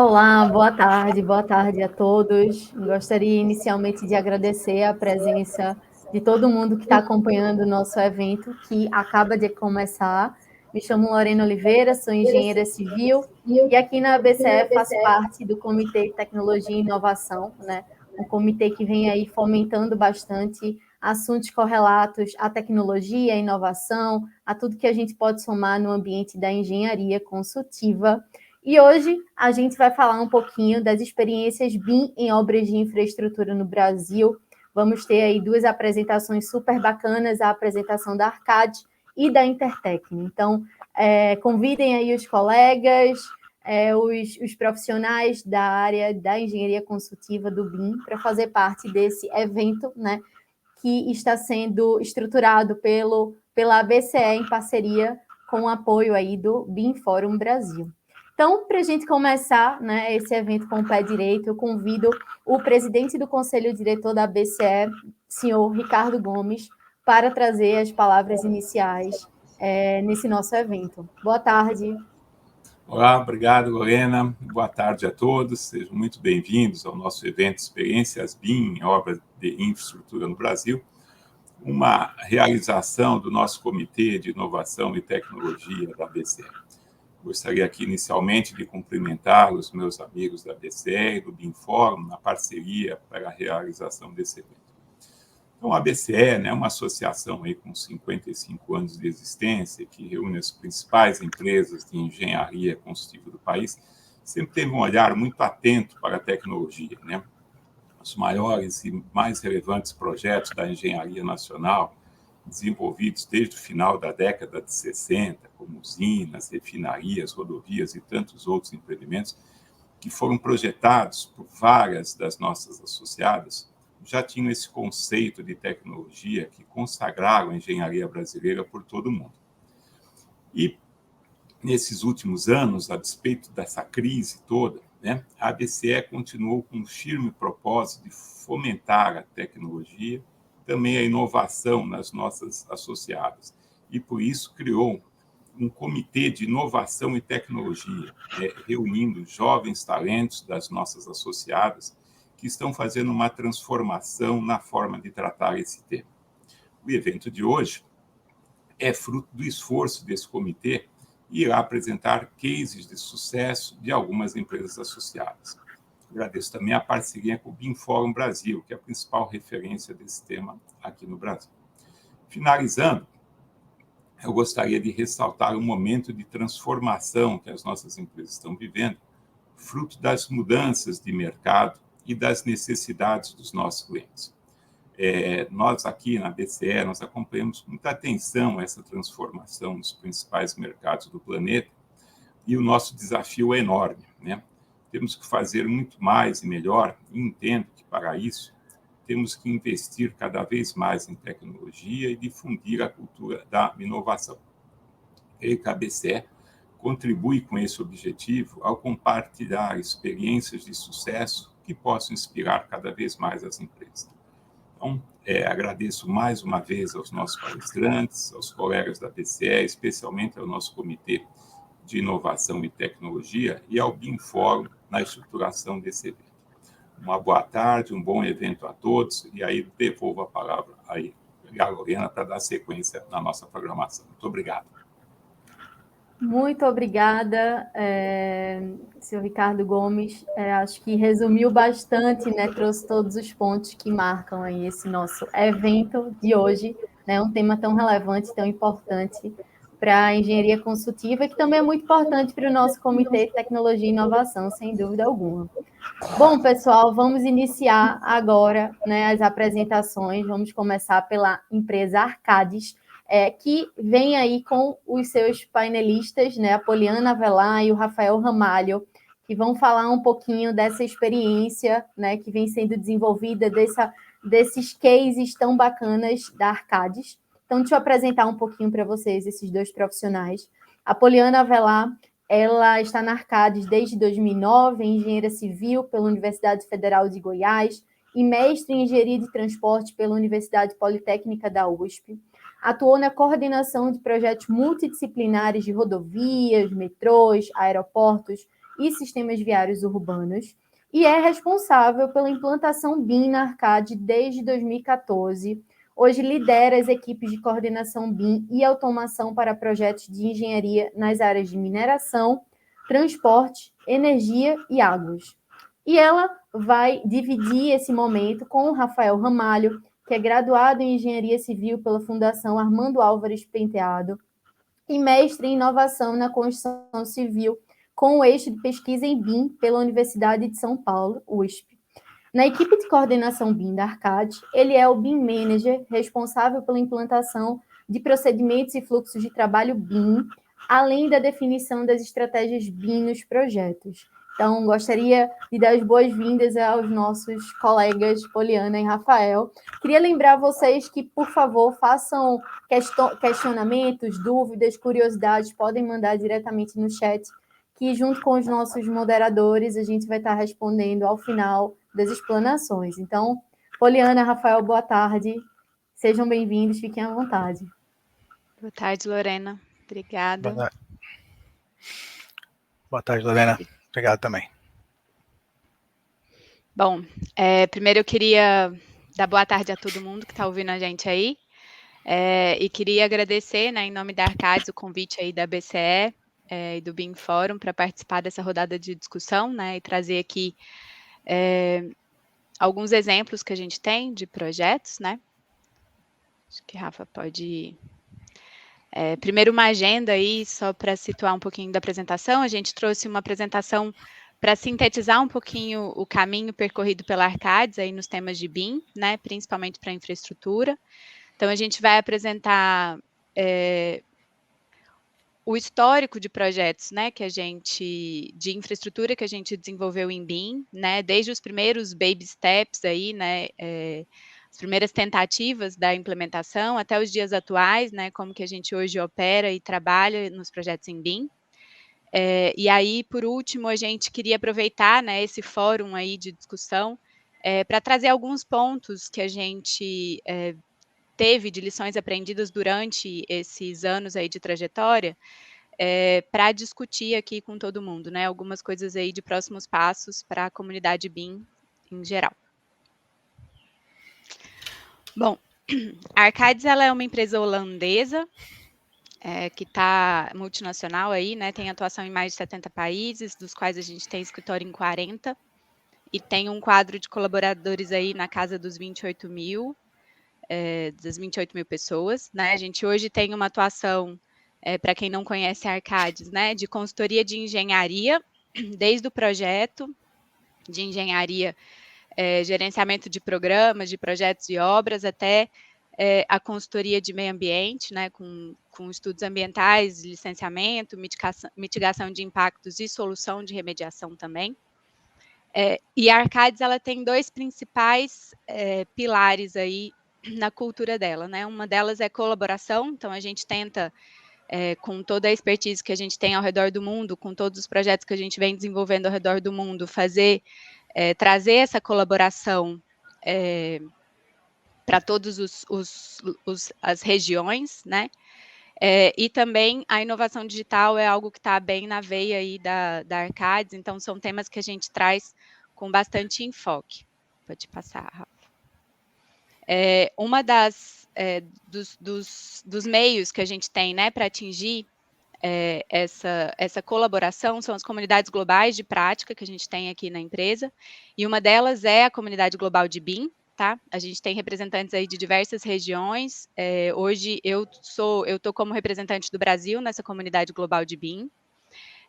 Olá, boa tarde a todos. Gostaria inicialmente de agradecer a presença de todo mundo que está acompanhando o nosso evento, que acaba de começar. Me chamo Lorena Oliveira, sou engenheira civil e aqui na ABCE faço parte do Comitê de Tecnologia e Inovação, né? Um comitê que vem aí fomentando bastante assuntos correlatos à tecnologia, à inovação, a tudo que a gente pode somar no ambiente da engenharia consultiva. E hoje a gente vai falar um pouquinho das experiências BIM em obras de infraestrutura no Brasil. Vamos ter aí duas apresentações super bacanas, a apresentação da Arcade e da Intertec. Então, convidem aí os colegas, os profissionais da área da engenharia consultiva do BIM para fazer parte desse evento, né, que está sendo estruturado pela ABCE em parceria com o apoio aí do BIM Fórum Brasil. Então, para a gente começar, né, esse evento com o pé direito, eu convido o presidente do Conselho Diretor da ABCE, senhor Ricardo Gomes, para trazer as palavras iniciais nesse nosso evento. Boa tarde. Olá, obrigado, Lorena. Boa tarde a todos. Sejam muito bem-vindos ao nosso evento Experiências BIM em Obras de Infraestrutura no Brasil, uma realização do nosso Comitê de Inovação e Tecnologia da ABCE. Gostaria aqui inicialmente de cumprimentar os meus amigos da ABCE e do BIM Fórum na parceria para a realização desse evento. Então, a ABCE, né, é uma associação aí com 55 anos de existência, que reúne as principais empresas de engenharia construtiva do país, sempre teve um olhar muito atento para a tecnologia, né? Os maiores e mais relevantes projetos da engenharia nacional, desenvolvidos desde o final da década de 60, como usinas, refinarias, rodovias e tantos outros empreendimentos, que foram projetados por várias das nossas associadas, já tinham esse conceito de tecnologia que consagraram a engenharia brasileira por todo o mundo. E, nesses últimos anos, a despeito dessa crise toda, né, a ABCE continuou com um firme propósito de fomentar a tecnologia, também a inovação nas nossas associadas. E, por isso, criou um comitê de inovação e tecnologia, reunindo jovens talentos das nossas associadas que estão fazendo uma transformação na forma de tratar esse tema. O evento de hoje é fruto do esforço desse comitê e irá apresentar cases de sucesso de algumas empresas associadas. Agradeço também a parceria com o BIM Fórum Brasil, que é a principal referência desse tema aqui no Brasil. Finalizando, eu gostaria de ressaltar o momento de transformação que as nossas empresas estão vivendo, fruto das mudanças de mercado e das necessidades dos nossos clientes. Nós aqui na BCE, nós acompanhamos com muita atenção essa transformação nos principais mercados do planeta e o nosso desafio é enorme, né? Temos que fazer muito mais e melhor e entendo que para isso temos que investir cada vez mais em tecnologia e difundir a cultura da inovação. E a BCE contribui com esse objetivo ao compartilhar experiências de sucesso que possam inspirar cada vez mais as empresas. Então, agradeço mais uma vez aos nossos palestrantes, aos colegas da BCE, especialmente ao nosso Comitê de Inovação e Tecnologia e ao BIM Fórum na estruturação desse evento. Uma boa tarde, um bom evento a todos, e aí devolvo a palavra aí a Lorena para dar sequência na nossa programação. Muito obrigado. Muito obrigada, senhor Ricardo Gomes. Acho que resumiu bastante, né? Trouxe todos os pontos que marcam aí esse nosso evento de hoje, né? Um tema tão relevante, tão importante para a engenharia consultiva, que também é muito importante para o nosso Comitê de Tecnologia e Inovação, sem dúvida alguma. Bom, pessoal, vamos iniciar agora, né, as apresentações. Vamos começar pela empresa Arcades, que vem aí com os seus painelistas, né, a Poliana Avelar e o Rafael Ramalho, que vão falar um pouquinho dessa experiência, né, que vem sendo desenvolvida, desses cases tão bacanas da Arcades. Então, deixa eu apresentar um pouquinho para vocês esses dois profissionais. A Poliana Avelar, ela está na Arcades desde 2009, é engenheira civil pela Universidade Federal de Goiás e mestre em engenharia de transporte pela Universidade Politécnica da USP. Atuou na coordenação de projetos multidisciplinares de rodovias, metrôs, aeroportos e sistemas viários urbanos, e é responsável pela implantação BIM na Arcade desde 2014. Hoje lidera as equipes de coordenação BIM e automação para projetos de engenharia nas áreas de mineração, transporte, energia e águas. E ela vai dividir esse momento com o Rafael Ramalho, que é graduado em Engenharia Civil pela Fundação Armando Álvares Penteado e mestre em Inovação na Construção Civil, com o eixo de pesquisa em BIM pela Universidade de São Paulo, USP. Na equipe de coordenação BIM da Arcade, ele é o BIM Manager, responsável pela implantação de procedimentos e fluxos de trabalho BIM, além da definição das estratégias BIM nos projetos. Então, gostaria de dar as boas-vindas aos nossos colegas Poliana e Rafael. Queria lembrar vocês que, por favor, façam questionamentos, dúvidas, curiosidades, podem mandar diretamente no chat, que junto com os nossos moderadores, a gente vai estar respondendo ao final das explanações. Então, Poliana, Rafael, boa tarde. Sejam bem-vindos, fiquem à vontade. Boa tarde, Lorena. Obrigada. Boa tarde, Lorena. Obrigado também. Bom, primeiro eu queria dar boa tarde a todo mundo que está ouvindo a gente aí. E queria agradecer, né, em nome da Arcades, o convite aí da BCE e do BIM Fórum para participar dessa rodada de discussão, né, e trazer aqui alguns exemplos que a gente tem de projetos, né. Acho que Rafa pode ir. Primeiro uma agenda aí, só para situar um pouquinho da apresentação. A gente trouxe uma apresentação para sintetizar um pouquinho o caminho percorrido pela Arcades aí nos temas de BIM, né, principalmente para infraestrutura. Então, a gente vai apresentar o histórico de projetos, né, de infraestrutura que a gente desenvolveu em BIM, né, desde os primeiros baby steps aí, né, as primeiras tentativas da implementação até os dias atuais, né, como que a gente hoje opera e trabalha nos projetos em BIM. E aí, por último, a gente queria aproveitar, né, esse fórum aí de discussão para trazer alguns pontos que a gente teve de lições aprendidas durante esses anos aí de trajetória, para discutir aqui com todo mundo, né, algumas coisas aí de próximos passos para a comunidade BIM em geral. Bom, a Arcades, ela é uma empresa holandesa, que está multinacional aí, né, tem atuação em mais de 70 países, dos quais a gente tem escritório em 40, e tem um quadro de colaboradores aí na casa dos 28 mil, das 28 mil pessoas, né, a gente hoje tem uma atuação, para quem não conhece a Arcades, né, de consultoria de engenharia, desde o projeto de engenharia, gerenciamento de programas, de projetos e obras, até a consultoria de meio ambiente, né, com estudos ambientais, licenciamento, mitigação de impactos e solução de remediação também. E a Arcades, ela tem dois principais pilares aí na cultura dela, né, uma delas é colaboração, então a gente tenta, com toda a expertise que a gente tem ao redor do mundo, com todos os projetos que a gente vem desenvolvendo ao redor do mundo, trazer essa colaboração para todas as regiões, né? E também a inovação digital é algo que está bem na veia aí da Arcades, então são temas que a gente traz com bastante enfoque. Pode passar, Rafa. Uma dos meios que a gente tem, né, para atingir essa colaboração são as comunidades globais de prática que a gente tem aqui na empresa, e uma delas é a comunidade global de BIM, tá? A gente tem representantes aí de diversas regiões, hoje eu estou como representante do Brasil nessa comunidade global de BIM,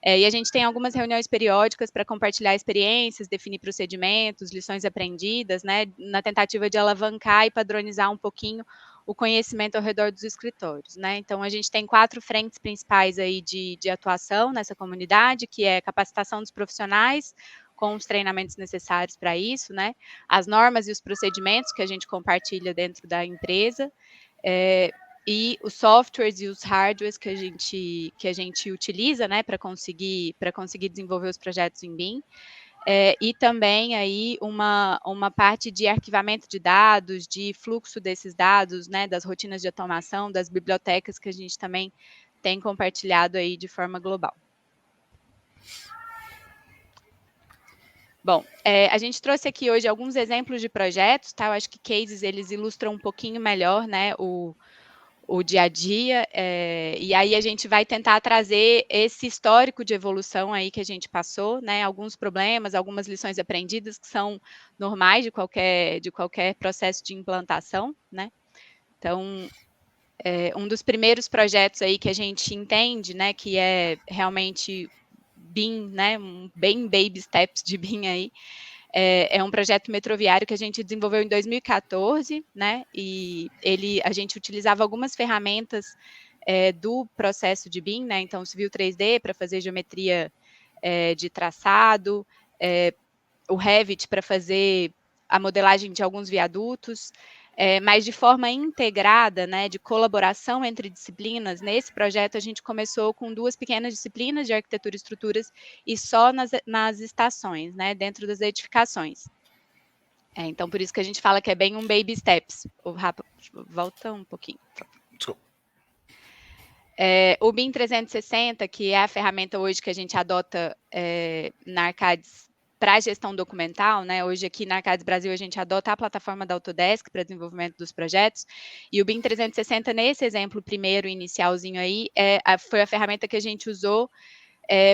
e a gente tem algumas reuniões periódicas para compartilhar experiências, definir procedimentos, lições aprendidas, né, na tentativa de alavancar e padronizar um pouquinho o conhecimento ao redor dos escritórios, né? Então, a gente tem 4 frentes principais aí de atuação nessa comunidade, que é capacitação dos profissionais, com os treinamentos necessários para isso, né? As normas e os procedimentos que a gente compartilha dentro da empresa, e os softwares e os hardwares que a gente utiliza, né, para conseguir desenvolver os projetos em BIM. E também aí uma parte de arquivamento de dados, de fluxo desses dados, né, das rotinas de automação, das bibliotecas que a gente também tem compartilhado aí de forma global. Bom, a gente trouxe aqui hoje alguns exemplos de projetos, tá? Eu acho que cases, eles ilustram um pouquinho melhor, né, o dia a dia, e aí a gente vai tentar trazer esse histórico de evolução aí que a gente passou, né, alguns problemas, algumas lições aprendidas que são normais de qualquer processo de implantação, né? Então, um dos primeiros projetos aí que a gente entende, né, que é realmente BIM, né, bem baby steps de BIM aí, é um projeto metroviário que a gente desenvolveu em 2014, né, e a gente utilizava algumas ferramentas do processo de BIM, né, então Civil 3D para fazer geometria de traçado, o Revit para fazer a modelagem de alguns viadutos, mas de forma integrada, né, de colaboração entre disciplinas. Nesse projeto, a gente começou com 2 pequenas disciplinas de arquitetura e estruturas e só nas estações, né, dentro das edificações. Então, por isso que a gente fala que é bem um baby steps. O Rafa, volta um pouquinho. O BIM 360, que é a ferramenta hoje que a gente adota na Arcades para a gestão documental, né? Hoje aqui na Arcades Brasil a gente adota a plataforma da Autodesk para desenvolvimento dos projetos, e o BIM 360 nesse exemplo primeiro, inicialzinho aí, foi a ferramenta que a gente usou,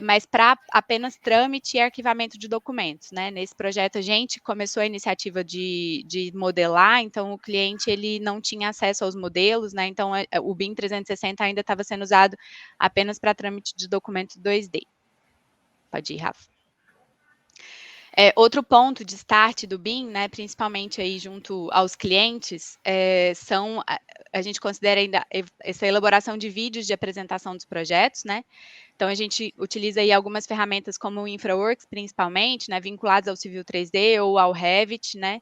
mas para apenas trâmite e arquivamento de documentos, né? Nesse projeto a gente começou a iniciativa de modelar, então o cliente ele não tinha acesso aos modelos, né? Então o BIM 360 ainda estava sendo usado apenas para trâmite de documento 2D. Pode ir, Rafa. Outro ponto de start do BIM, né, principalmente aí junto aos clientes, a gente considera ainda essa elaboração de vídeos de apresentação dos projetos, né? Então, a gente utiliza aí algumas ferramentas como o InfraWorks, principalmente, né, vinculadas ao Civil 3D ou ao Revit, né,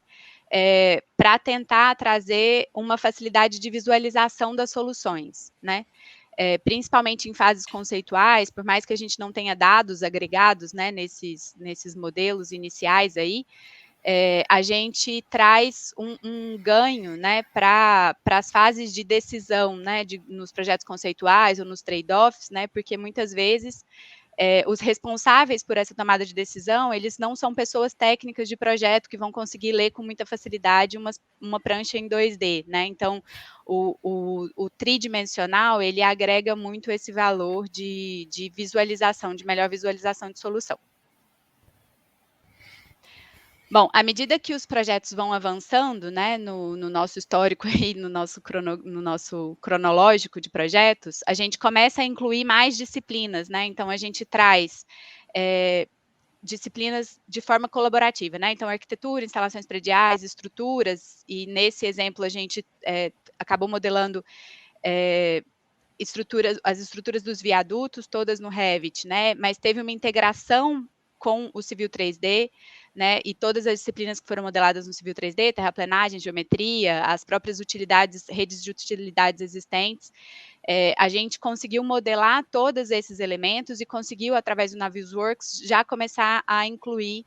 para tentar trazer uma facilidade de visualização das soluções, né? Principalmente em fases conceituais, por mais que a gente não tenha dados agregados, né, nesses modelos iniciais aí, a gente traz um ganho, né, para as fases de decisão, né, nos projetos conceituais ou nos trade-offs, né, porque muitas vezes os responsáveis por essa tomada de decisão, eles não são pessoas técnicas de projeto que vão conseguir ler com muita facilidade uma prancha em 2D, né? Então, o tridimensional, ele agrega muito esse valor de visualização, de melhor visualização de solução. Bom, à medida que os projetos vão avançando, né, no nosso histórico e no nosso cronológico de projetos, a gente começa a incluir mais disciplinas, né? Então, a gente traz disciplinas de forma colaborativa, né? Então, arquitetura, instalações prediais, estruturas, e nesse exemplo a gente acabou modelando as estruturas dos viadutos, todas no Revit, né? Mas teve uma integração com o Civil 3D, né, e todas as disciplinas que foram modeladas no Civil 3D, terraplenagem, geometria, as próprias utilidades, redes de utilidades existentes, a gente conseguiu modelar todos esses elementos e conseguiu, através do Navisworks, já começar a incluir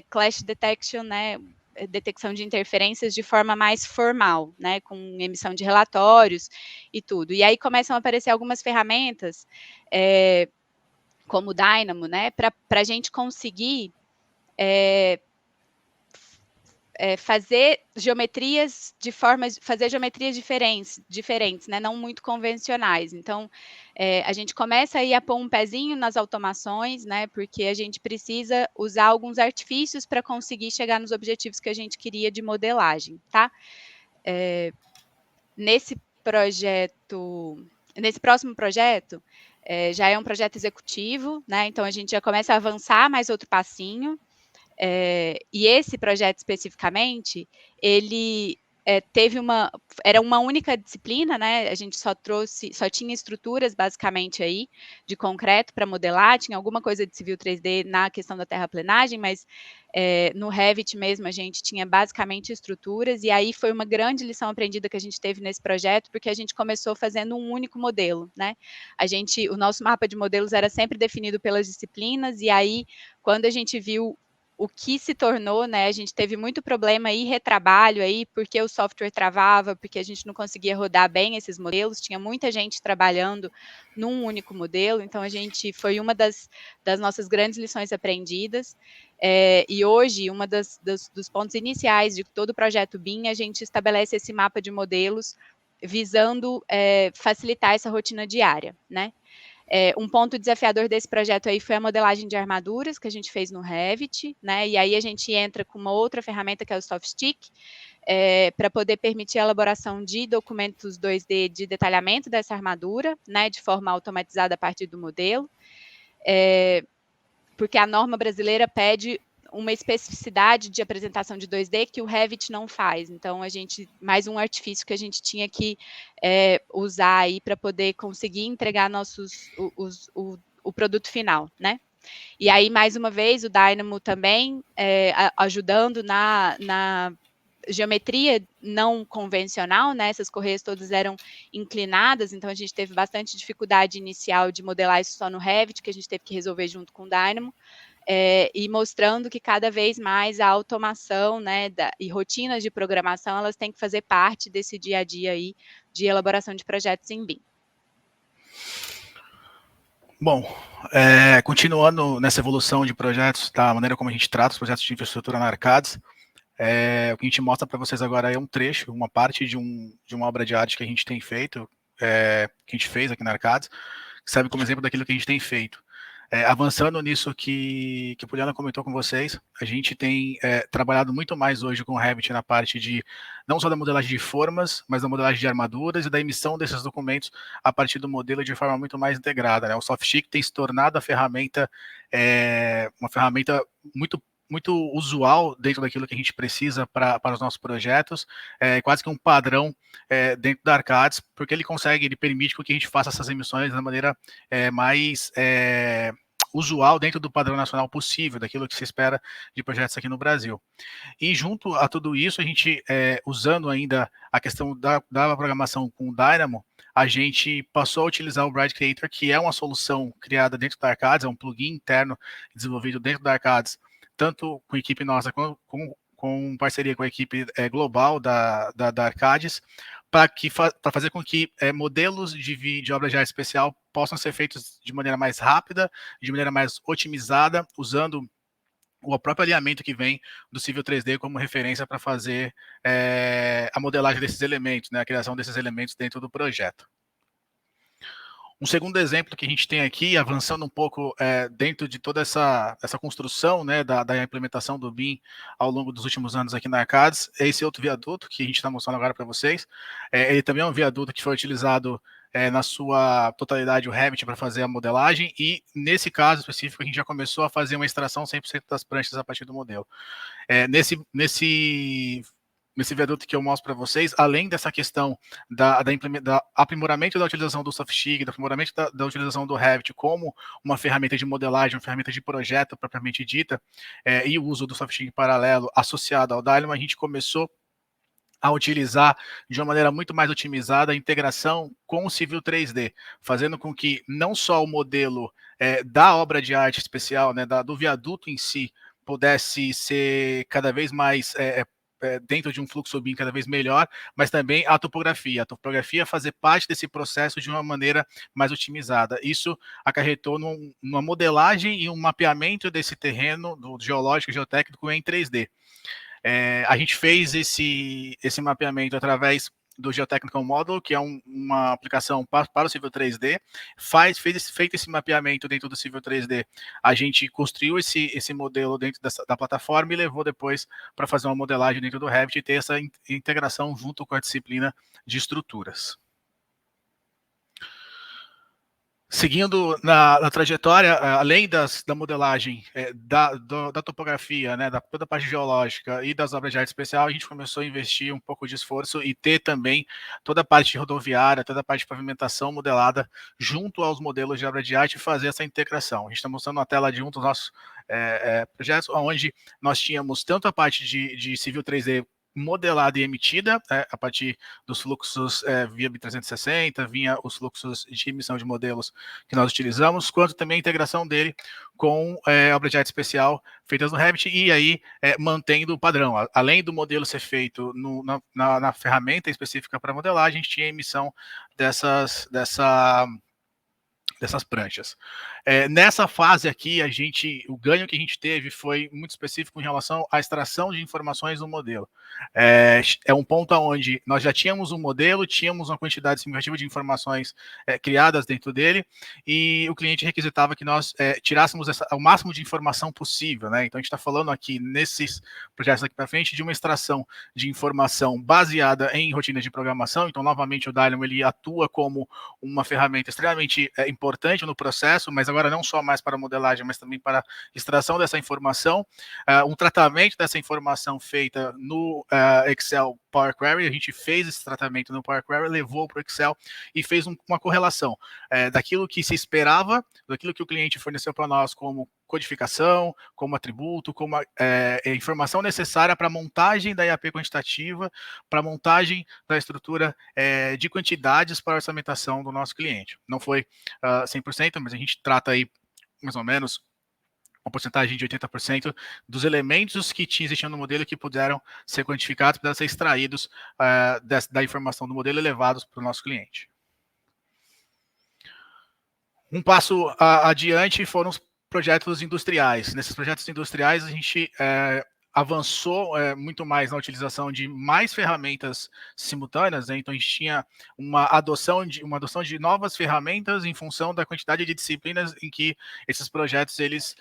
clash detection, né, detecção de interferências de forma mais formal, né, com emissão de relatórios e tudo. E aí começam a aparecer algumas ferramentas, como o Dynamo, né, para a gente conseguir fazer geometrias diferentes, né, não muito convencionais. Então, a gente começa aí a pôr um pezinho nas automações, né, porque a gente precisa usar alguns artifícios para conseguir chegar nos objetivos que a gente queria de modelagem, tá? Nesse próximo projeto, já é um projeto executivo, né, então a gente já começa a avançar mais outro passinho. E esse projeto especificamente, ele era uma única disciplina, né? A gente só tinha estruturas basicamente aí de concreto para modelar, tinha alguma coisa de Civil 3D na questão da terraplenagem, mas no Revit mesmo a gente tinha basicamente estruturas, e aí foi uma grande lição aprendida que a gente teve nesse projeto, porque a gente começou fazendo um único modelo, né? O nosso mapa de modelos era sempre definido pelas disciplinas, e aí quando a gente viu o que se tornou, né, a gente teve muito problema e retrabalho aí, porque o software travava, porque a gente não conseguia rodar bem esses modelos, tinha muita gente trabalhando num único modelo, então foi uma das nossas grandes lições aprendidas, E hoje, dos pontos iniciais de todo o projeto BIM, a gente estabelece esse mapa de modelos visando facilitar essa rotina diária, né? Um ponto desafiador desse projeto aí foi a modelagem de armaduras que a gente fez no Revit, né? E aí a gente entra com uma outra ferramenta que é o SoftStick, para poder permitir a elaboração de documentos 2D de detalhamento dessa armadura, né? De forma automatizada a partir do modelo. Porque a norma brasileira pede uma especificidade de apresentação de 2D que o Revit não faz. Então, mais um artifício que a gente tinha que usar aí para poder conseguir entregar o produto final, né? E aí, mais uma vez, o Dynamo também ajudando na geometria não convencional, né? Essas correias todas eram inclinadas, então a gente teve bastante dificuldade inicial de modelar isso só no Revit, que a gente teve que resolver junto com o Dynamo, e mostrando que cada vez mais a automação, né, e rotinas de programação, elas têm que fazer parte desse dia a dia aí de elaboração de projetos em BIM. Bom, continuando nessa evolução de projetos, da maneira como a gente trata os projetos de infraestrutura na Arcades, o que a gente mostra para vocês agora é um trecho, uma parte de uma obra de arte que a gente tem feito, que a gente fez aqui na Arcades, que serve como exemplo daquilo que a gente tem feito. Avançando nisso que a Poliana comentou com vocês, a gente tem trabalhado muito mais hoje com o Revit na parte de, não só da modelagem de formas, mas da modelagem de armaduras e da emissão desses documentos a partir do modelo de forma muito mais integrada, né? O SoftStick tem se tornado a ferramenta, uma ferramenta muito usual dentro daquilo que a gente precisa para os nossos projetos, quase que um padrão dentro da Arcades, porque ele permite que a gente faça essas emissões da maneira mais usual dentro do padrão nacional possível, daquilo que se espera de projetos aqui no Brasil. E junto a tudo isso, a gente, usando ainda a questão da programação com o Dynamo, a gente passou a utilizar o Bride Creator, que é uma solução criada dentro da Arcades, é um plugin interno desenvolvido dentro da Arcades, tanto com a equipe nossa, com parceria com a equipe global da Arcades, para fazer com que modelos de obra de arte especial possam ser feitos de maneira mais rápida, de maneira mais otimizada, usando o próprio alinhamento que vem do Civil 3D como referência para fazer a modelagem desses elementos, né, a criação desses elementos dentro do projeto. Um segundo exemplo que a gente tem aqui, avançando um pouco dentro de toda essa construção, né, da implementação do BIM ao longo dos últimos anos aqui na Arcades, é esse outro viaduto que a gente está mostrando agora para vocês. Ele também é um viaduto que foi utilizado na sua totalidade o Revit para fazer a modelagem, e nesse caso específico a gente já começou a fazer uma extração 100% das pranchas a partir do modelo. Nesse viaduto que eu mostro para vocês, além dessa questão da aprimoramento da utilização do SoftStick, do aprimoramento da utilização do Revit como uma ferramenta de modelagem, uma ferramenta de projeto propriamente dita, e o uso do SoftStick paralelo associado ao Dynamo, a gente começou a utilizar de uma maneira muito mais otimizada a integração com o Civil 3D, fazendo com que não só o modelo da obra de arte especial, né, do viaduto em si, pudesse ser cada vez mais dentro de um fluxo BIM cada vez melhor, mas também a topografia fazer parte desse processo de uma maneira mais otimizada. Isso acarretou numa modelagem e um mapeamento desse terreno, do geológico e geotécnico em 3D. A gente fez esse mapeamento através do Geotechnical Model, que é uma aplicação para o Civil 3D, feito esse mapeamento dentro do Civil 3D, a gente construiu esse modelo dentro da plataforma e levou depois para fazer uma modelagem dentro do Revit e ter essa integração junto com a disciplina de estruturas. Seguindo na trajetória, além da modelagem, da topografia, né, da toda a parte geológica e das obras de arte especial, a gente começou a investir um pouco de esforço e ter também toda a parte rodoviária, toda a parte de pavimentação modelada junto aos modelos de obra de arte e fazer essa integração. A gente está mostrando na tela de um dos nossos projetos, onde nós tínhamos tanto a parte de Civil 3D modelada e emitida a partir dos fluxos via BIM360, vinha os fluxos de emissão de modelos que nós utilizamos, quanto também a integração dele com obra de arte especial feitas no Revit, e aí mantendo o padrão. Além do modelo ser feito na ferramenta específica para modelagem, a gente tinha a emissão dessa dessas pranchas. Nessa fase aqui, o ganho que a gente teve foi muito específico em relação à extração de informações do modelo. É um ponto onde nós já tínhamos um modelo, tínhamos uma quantidade significativa de informações criadas dentro dele, e o cliente requisitava que nós tirássemos o máximo de informação possível, né? Então, a gente está falando aqui, nesses projetos aqui para frente, de uma extração de informação baseada em rotinas de programação. Então, novamente, o Dylon, ele atua como uma ferramenta extremamente importante no processo, mas agora não só mais para modelagem, mas também para extração dessa informação, um tratamento dessa informação feita no Excel Power Query. A gente fez esse tratamento no Power Query, levou para o Excel e fez uma correlação daquilo que se esperava, daquilo que o cliente forneceu para nós como codificação, como atributo, como informação necessária para a montagem da IAP quantitativa, para a montagem da estrutura de quantidades para a orçamentação do nosso cliente. Não foi 100%, mas a gente trata aí mais ou menos uma porcentagem de 80% dos elementos que existiam no modelo que puderam ser quantificados, puderam ser extraídos da informação do modelo e levados para o nosso cliente. Um passo adiante foram os projetos industriais. Nesses projetos industriais, a gente avançou muito mais na utilização de mais ferramentas simultâneas, né? Então a gente tinha uma adoção de novas ferramentas em função da quantidade de disciplinas em que esses projetos eles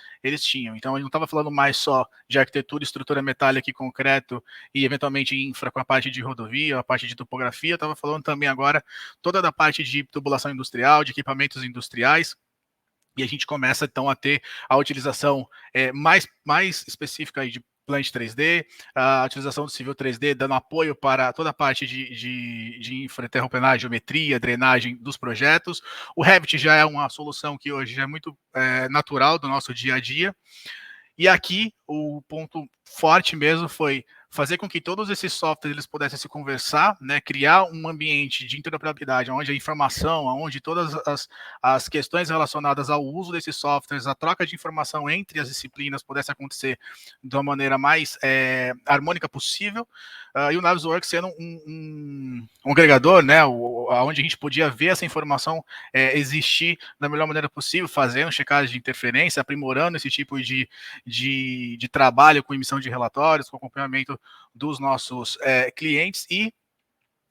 tinham. Então a gente não estava falando mais só de arquitetura, estrutura metálica e concreto e eventualmente infra com a parte de rodovia, a parte de topografia. Estava falando também agora toda da parte de tubulação industrial, de equipamentos industriais. E a gente começa, então, a ter a utilização mais específica aí de Plant 3D, a utilização do Civil 3D, dando apoio para toda a parte de infra, terraplenagem, geometria, drenagem dos projetos. O Revit já é uma solução que hoje já é muito natural do nosso dia a dia. E aqui, o ponto forte mesmo foi fazer com que todos esses softwares eles pudessem se conversar, né, criar um ambiente de interoperabilidade, onde a informação, onde todas as questões relacionadas ao uso desses softwares, a troca de informação entre as disciplinas pudesse acontecer de uma maneira mais harmônica possível, e o Navisworks sendo um agregador, né, onde a gente podia ver essa informação existir da melhor maneira possível, fazendo checagem de interferência, aprimorando esse tipo de trabalho com emissão de relatórios, com acompanhamento dos nossos clientes e,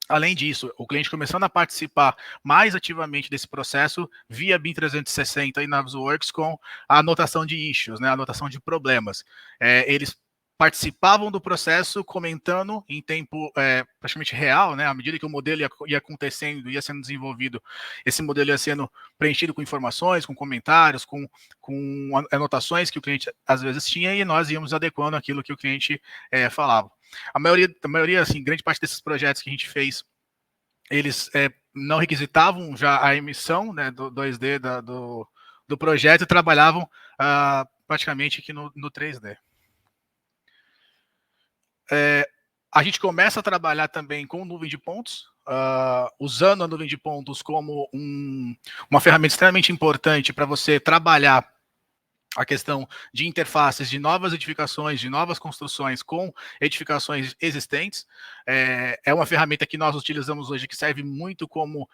além disso, o cliente começando a participar mais ativamente desse processo via BIM 360 e Navisworks com a anotação de issues, né, a anotação de problemas. Eles participavam do processo comentando em tempo praticamente real, né? À medida que o modelo ia acontecendo, ia sendo desenvolvido, esse modelo ia sendo preenchido com informações, com comentários, com anotações que o cliente às vezes tinha e nós íamos adequando aquilo que o cliente falava. A maioria, assim, grande parte desses projetos que a gente fez, eles não requisitavam já a emissão, né, do 2D do projeto e trabalhavam praticamente aqui no 3D. A gente começa a trabalhar também com nuvem de pontos, usando a nuvem de pontos como uma ferramenta extremamente importante para você trabalhar a questão de interfaces, de novas edificações, de novas construções com edificações existentes. É uma ferramenta que nós utilizamos hoje, que serve muito como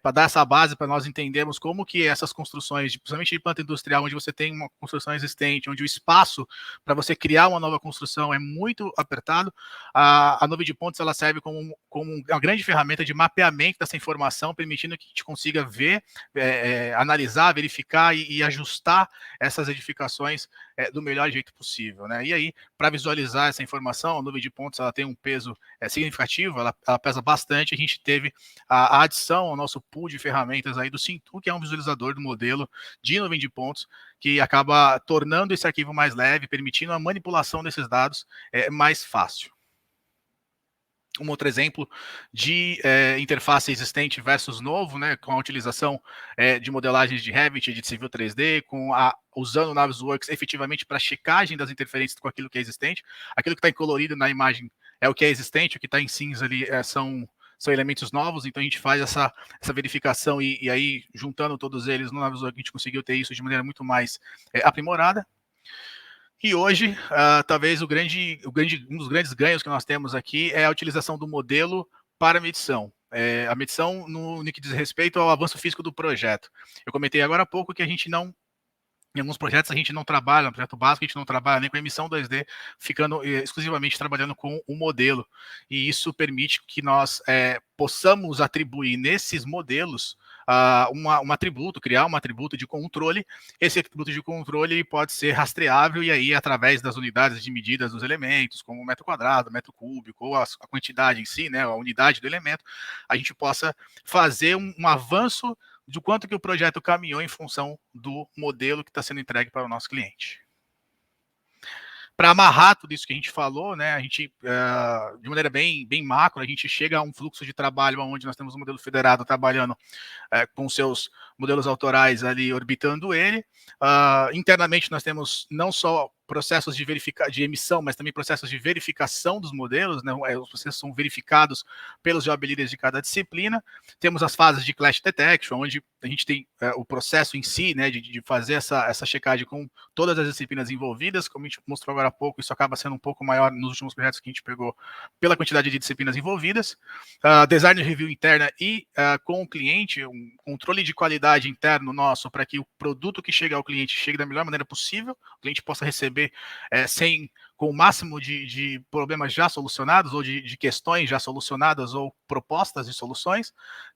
para dar essa base para nós entendermos como que essas construções, principalmente de planta industrial, onde você tem uma construção existente, onde o espaço para você criar uma nova construção é muito apertado, a nuvem de pontos ela serve como uma grande ferramenta de mapeamento dessa informação, permitindo que a gente consiga ver, analisar, verificar e ajustar essas edificações do melhor jeito possível, né? E aí, para visualizar essa informação, a nuvem de pontos ela tem um peso significativo, ela pesa bastante. A gente teve a adição ao nosso pool de ferramentas aí do Cintu, que é um visualizador do modelo de nuvem de pontos, que acaba tornando esse arquivo mais leve, permitindo a manipulação desses dados mais fácil. Um outro exemplo de interface existente versus novo, né, com a utilização de modelagens de Revit, de Civil 3D, usando o Navisworks efetivamente para checagem das interferências com aquilo que é existente. Aquilo que está em colorido na imagem é o que é existente, o que está em cinza ali são elementos novos, então a gente faz essa verificação e aí, juntando todos eles no Navisworks, a gente conseguiu ter isso de maneira muito mais aprimorada. E hoje, talvez um dos grandes ganhos que nós temos aqui é a utilização do modelo para medição. a medição no que diz respeito ao avanço físico do projeto. Eu comentei agora há pouco que a gente não, em alguns projetos a gente não trabalha, no projeto básico a gente não trabalha nem com emissão 2D, ficando exclusivamente trabalhando com o modelo, e isso permite que nós possamos atribuir nesses modelos um atributo, criar um atributo de controle. Esse atributo de controle pode ser rastreável, e aí através das unidades de medidas dos elementos, como o metro quadrado, metro cúbico, ou a quantidade em si, né, a unidade do elemento, a gente possa fazer um avanço de quanto que o projeto caminhou em função do modelo que está sendo entregue para o nosso cliente. Para amarrar tudo isso que a gente falou, né, a gente, de maneira bem macro, a gente chega a um fluxo de trabalho onde nós temos um modelo federado trabalhando com seus modelos autorais ali orbitando ele. Internamente nós temos não só processos de emissão, mas também processos de verificação dos modelos, né? Os processos são verificados pelos job leaders de cada disciplina. Temos as fases de clash detection, onde a gente tem o processo em si, né, de fazer essa checagem com todas as disciplinas envolvidas. Como a gente mostrou agora há pouco, isso acaba sendo um pouco maior nos últimos projetos que a gente pegou pela quantidade de disciplinas envolvidas. Design review interna e com o cliente, um controle de qualidade interno nosso para que o produto que chega ao cliente chegue da melhor maneira possível, o cliente possa receber com o máximo de problemas já solucionados, ou de questões já solucionadas, ou propostas de soluções,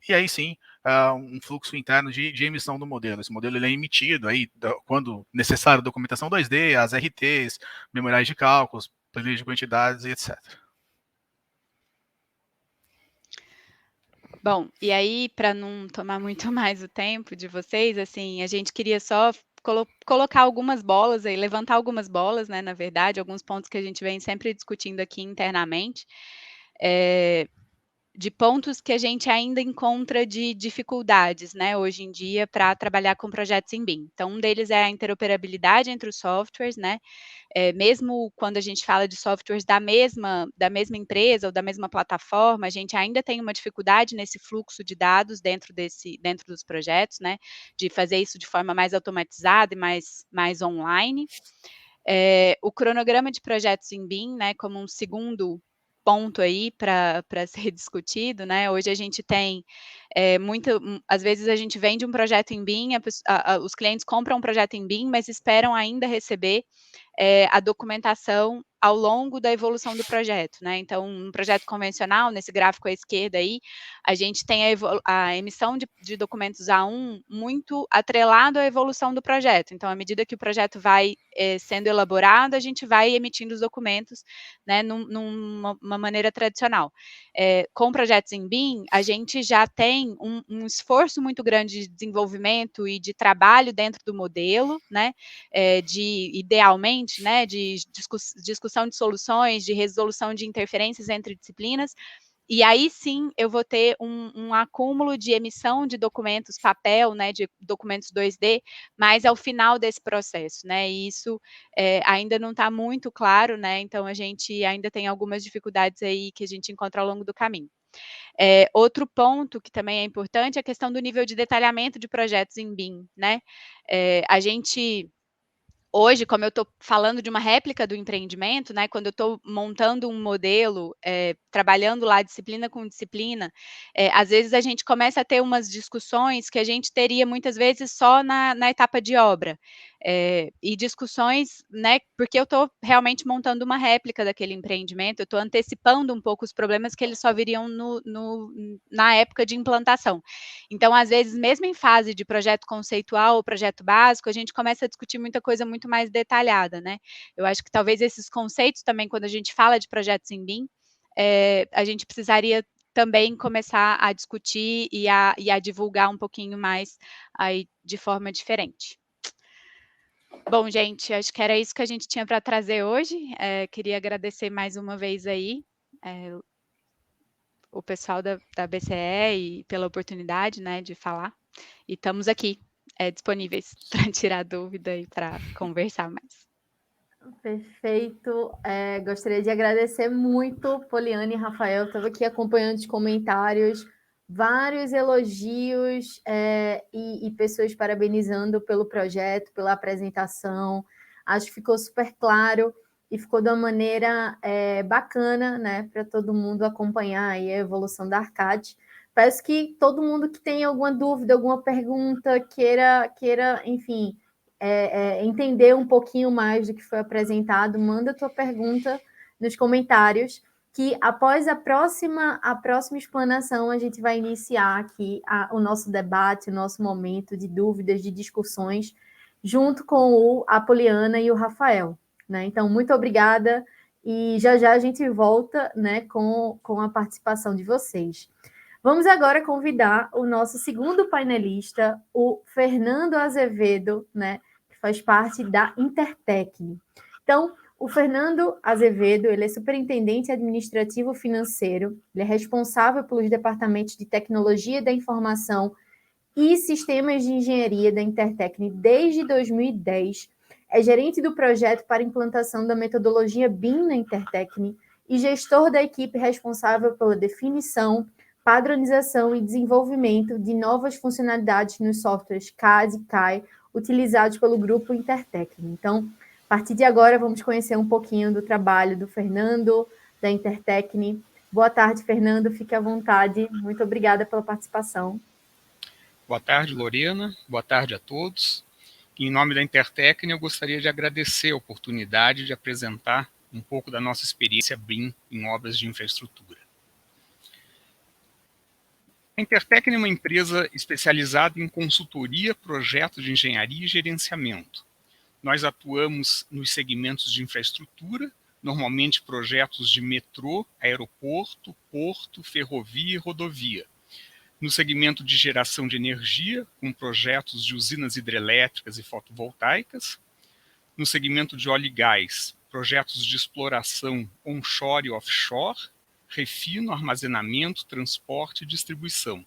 e aí sim, um fluxo interno de emissão do modelo. Esse modelo ele é emitido, aí, quando necessário, documentação 2D, as RTs, memoriais de cálculos, planilhas de quantidades e etc. Bom, e aí, para não tomar muito mais o tempo de vocês, assim, a gente queria só colocar algumas bolas aí, levantar algumas bolas, né, na verdade, alguns pontos que a gente vem sempre discutindo aqui internamente, de pontos que a gente ainda encontra de dificuldades, né, hoje em dia, para trabalhar com projetos em BIM. Então, um deles é a interoperabilidade entre os softwares, né, mesmo quando a gente fala de softwares da mesma empresa ou da mesma plataforma, a gente ainda tem uma dificuldade nesse fluxo de dados dentro dos projetos, né, de fazer isso de forma mais automatizada e mais online. O cronograma de projetos em BIM, né, como um segundo ponto aí para ser discutido, né? Hoje a gente tem às vezes a gente vende um projeto em BIM, os clientes compram um projeto em BIM, mas esperam ainda receber a documentação ao longo da evolução do projeto, né? Então, um projeto convencional, nesse gráfico à esquerda aí, a gente tem a emissão de documentos A1 muito atrelado à evolução do projeto. Então, à medida que o projeto vai sendo elaborado, a gente vai emitindo os documentos, né, numa maneira tradicional. Com projetos em BIM, a gente já tem um esforço muito grande de desenvolvimento e de trabalho dentro do modelo, né, idealmente, né, de discussão de soluções, de resolução de interferências entre disciplinas, e aí sim eu vou ter um acúmulo de emissão de documentos papel, né, de documentos 2D, mas ao final desse processo, né, e isso ainda não está muito claro, né, então a gente ainda tem algumas dificuldades aí que a gente encontra ao longo do caminho. Outro ponto que também é importante é a questão do nível de detalhamento de projetos em BIM, né, a gente... Hoje, como eu estou falando de uma réplica do empreendimento, né, quando eu estou montando um modelo, trabalhando lá disciplina com disciplina, às vezes a gente começa a ter umas discussões que a gente teria muitas vezes só na etapa de obra. E discussões, né, porque eu estou realmente montando uma réplica daquele empreendimento, eu estou antecipando um pouco os problemas que eles só viriam na época de implantação. Então, às vezes, mesmo em fase de projeto conceitual ou projeto básico, a gente começa a discutir muita coisa muito mais detalhada, né? Eu acho que talvez esses conceitos também, quando a gente fala de projetos em BIM, a gente precisaria também começar a discutir e a divulgar um pouquinho mais aí de forma diferente. Bom, gente, acho que era isso que a gente tinha para trazer hoje. Queria agradecer mais uma vez aí o pessoal da BCE e pela oportunidade, né, de falar. E estamos aqui disponíveis para tirar dúvida e para conversar mais. Perfeito. Gostaria de agradecer muito, Poliana e Rafael. Estava aqui acompanhando os comentários, vários elogios e pessoas parabenizando pelo projeto, pela apresentação. Acho que ficou super claro e ficou de uma maneira bacana, né, para todo mundo acompanhar aí a evolução da Arcade. peço que todo mundo que tem alguma dúvida, alguma pergunta, queira enfim, entender um pouquinho mais do que foi apresentado, manda a tua pergunta nos comentários, que após a próxima explanação, a gente vai iniciar aqui o nosso debate, o nosso momento de dúvidas, de discussões, junto com a Poliana e o Rafael, né? Então, muito obrigada, e já a gente volta, né, com a participação de vocês. Vamos agora convidar o nosso segundo painelista, o Fernando Azevedo, né, que faz parte da Intertecne. Então, o Fernando Azevedo, ele é superintendente administrativo financeiro, ele é responsável pelos departamentos de tecnologia da informação e sistemas de engenharia da Intertecne desde 2010, é gerente do projeto para implantação da metodologia BIM na Intertecne e gestor da equipe responsável pela definição, padronização e desenvolvimento de novas funcionalidades nos softwares CAD e CAI utilizados pelo grupo Intertecne. Então, a partir de agora, vamos conhecer um pouquinho do trabalho do Fernando, da Intertecne. Boa tarde, Fernando, fique à vontade. Muito obrigada pela participação. Boa tarde, Lorena. Boa tarde a todos. Em nome da Intertecne, eu gostaria de agradecer a oportunidade de apresentar um pouco da nossa experiência BIM em obras de infraestrutura. A Intertecne é uma empresa especializada em consultoria, projetos de engenharia e gerenciamento. Nós atuamos nos segmentos de infraestrutura, normalmente projetos de metrô, aeroporto, porto, ferrovia e rodovia. No segmento de geração de energia, com projetos de usinas hidrelétricas e fotovoltaicas. No segmento de óleo e gás, projetos de exploração onshore e offshore, refino, armazenamento, transporte e distribuição.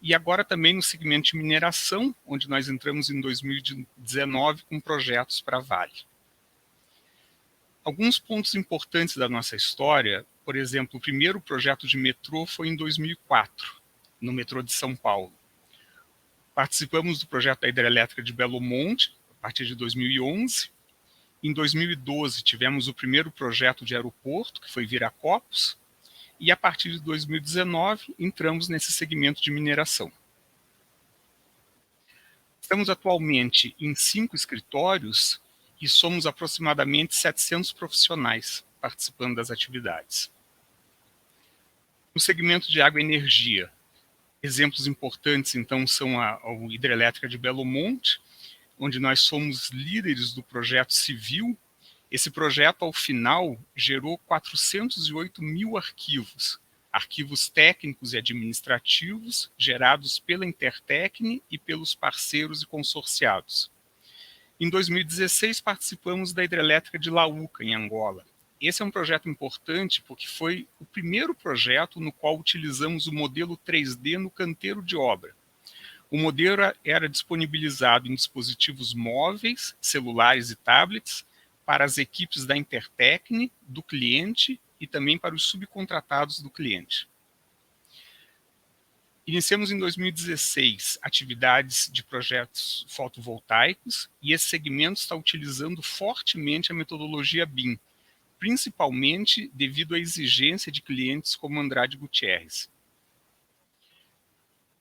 E agora também no segmento de mineração, onde nós entramos em 2019 com projetos para a Vale. Alguns pontos importantes da nossa história, por exemplo, o primeiro projeto de metrô foi em 2004, no metrô de São Paulo. Participamos do projeto da hidrelétrica de Belo Monte, a partir de 2011. Em 2012, tivemos o primeiro projeto de aeroporto, que foi Viracopos, e a partir de 2019, entramos nesse segmento de mineração. Estamos atualmente em 5 escritórios e somos aproximadamente 700 profissionais participando das atividades. No segmento de água e energia, exemplos importantes, então, são a hidrelétrica de Belo Monte, onde nós somos líderes do projeto civil. Esse projeto, ao final, gerou 408 mil arquivos técnicos e administrativos gerados pela Intertecne e pelos parceiros e consorciados. Em 2016, participamos da hidrelétrica de Laúca, em Angola. Esse é um projeto importante porque foi o primeiro projeto no qual utilizamos o modelo 3D no canteiro de obra. O modelo era disponibilizado em dispositivos móveis, celulares e tablets para as equipes da Intertecne, do cliente e também para os subcontratados do cliente. Iniciamos em 2016 atividades de projetos fotovoltaicos e esse segmento está utilizando fortemente a metodologia BIM, principalmente devido à exigência de clientes como Andrade Gutierrez.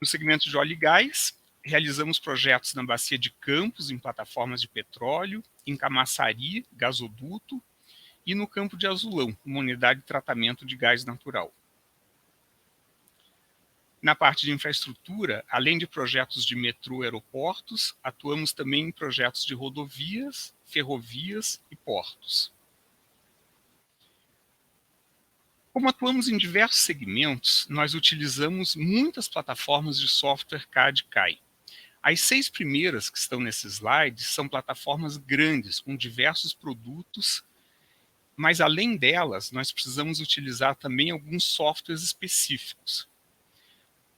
No segmento de óleo e gás, realizamos projetos na Bacia de Campos, em plataformas de petróleo, em Camaçari, gasoduto, e no Campo de Azulão, uma unidade de tratamento de gás natural. Na parte de infraestrutura, além de projetos de metrô e aeroportos, atuamos também em projetos de rodovias, ferrovias e portos. Como atuamos em diversos segmentos, nós utilizamos muitas plataformas de software CAD e CAI. As 6 primeiras que estão nesse slide são plataformas grandes, com diversos produtos, mas além delas, nós precisamos utilizar também alguns softwares específicos.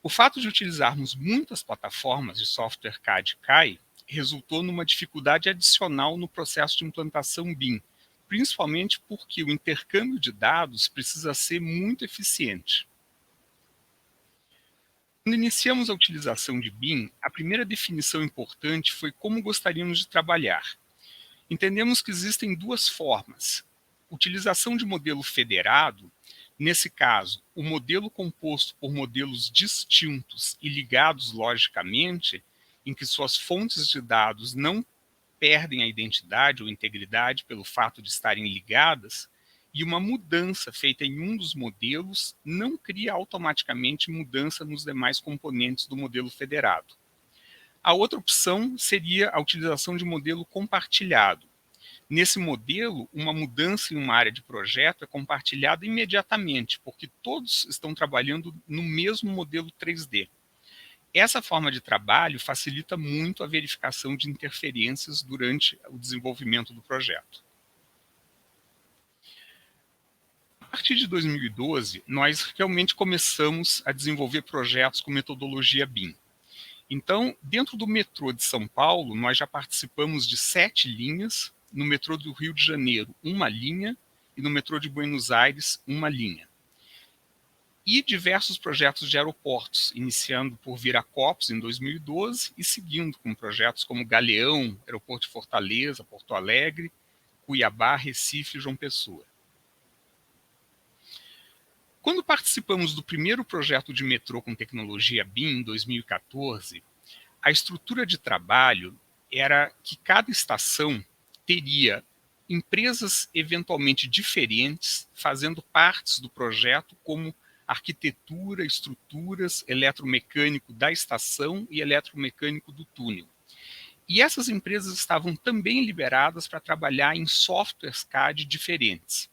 O fato de utilizarmos muitas plataformas de software CAD e CAI resultou numa dificuldade adicional no processo de implantação BIM, principalmente porque o intercâmbio de dados precisa ser muito eficiente. Quando iniciamos a utilização de BIM, a primeira definição importante foi como gostaríamos de trabalhar. Entendemos que existem 2 formas. Utilização de modelo federado, Nesse caso, o modelo composto por modelos distintos e ligados logicamente, em que suas fontes de dados não perdem a identidade ou integridade pelo fato de estarem ligadas, e uma mudança feita em um dos modelos não cria automaticamente mudança nos demais componentes do modelo federado. A outra opção seria a utilização de modelo compartilhado. Nesse modelo, uma mudança em uma área de projeto é compartilhada imediatamente, porque todos estão trabalhando no mesmo modelo 3D. Essa forma de trabalho facilita muito a verificação de interferências durante o desenvolvimento do projeto. A partir de 2012, nós realmente começamos a desenvolver projetos com metodologia BIM. Então, dentro do metrô de São Paulo, nós já participamos de 7 linhas, no metrô do Rio de Janeiro, 1 linha, e no metrô de Buenos Aires, 1 linha. E diversos projetos de aeroportos, iniciando por Viracopos, em 2012, e seguindo com projetos como Galeão, Aeroporto de Fortaleza, Porto Alegre, Cuiabá, Recife e João Pessoa. Quando participamos do primeiro projeto de metrô com tecnologia BIM, em 2014, a estrutura de trabalho era que cada estação teria empresas eventualmente diferentes fazendo partes do projeto, como arquitetura, estruturas, eletromecânico da estação e eletromecânico do túnel. E essas empresas estavam também liberadas para trabalhar em softwares CAD diferentes.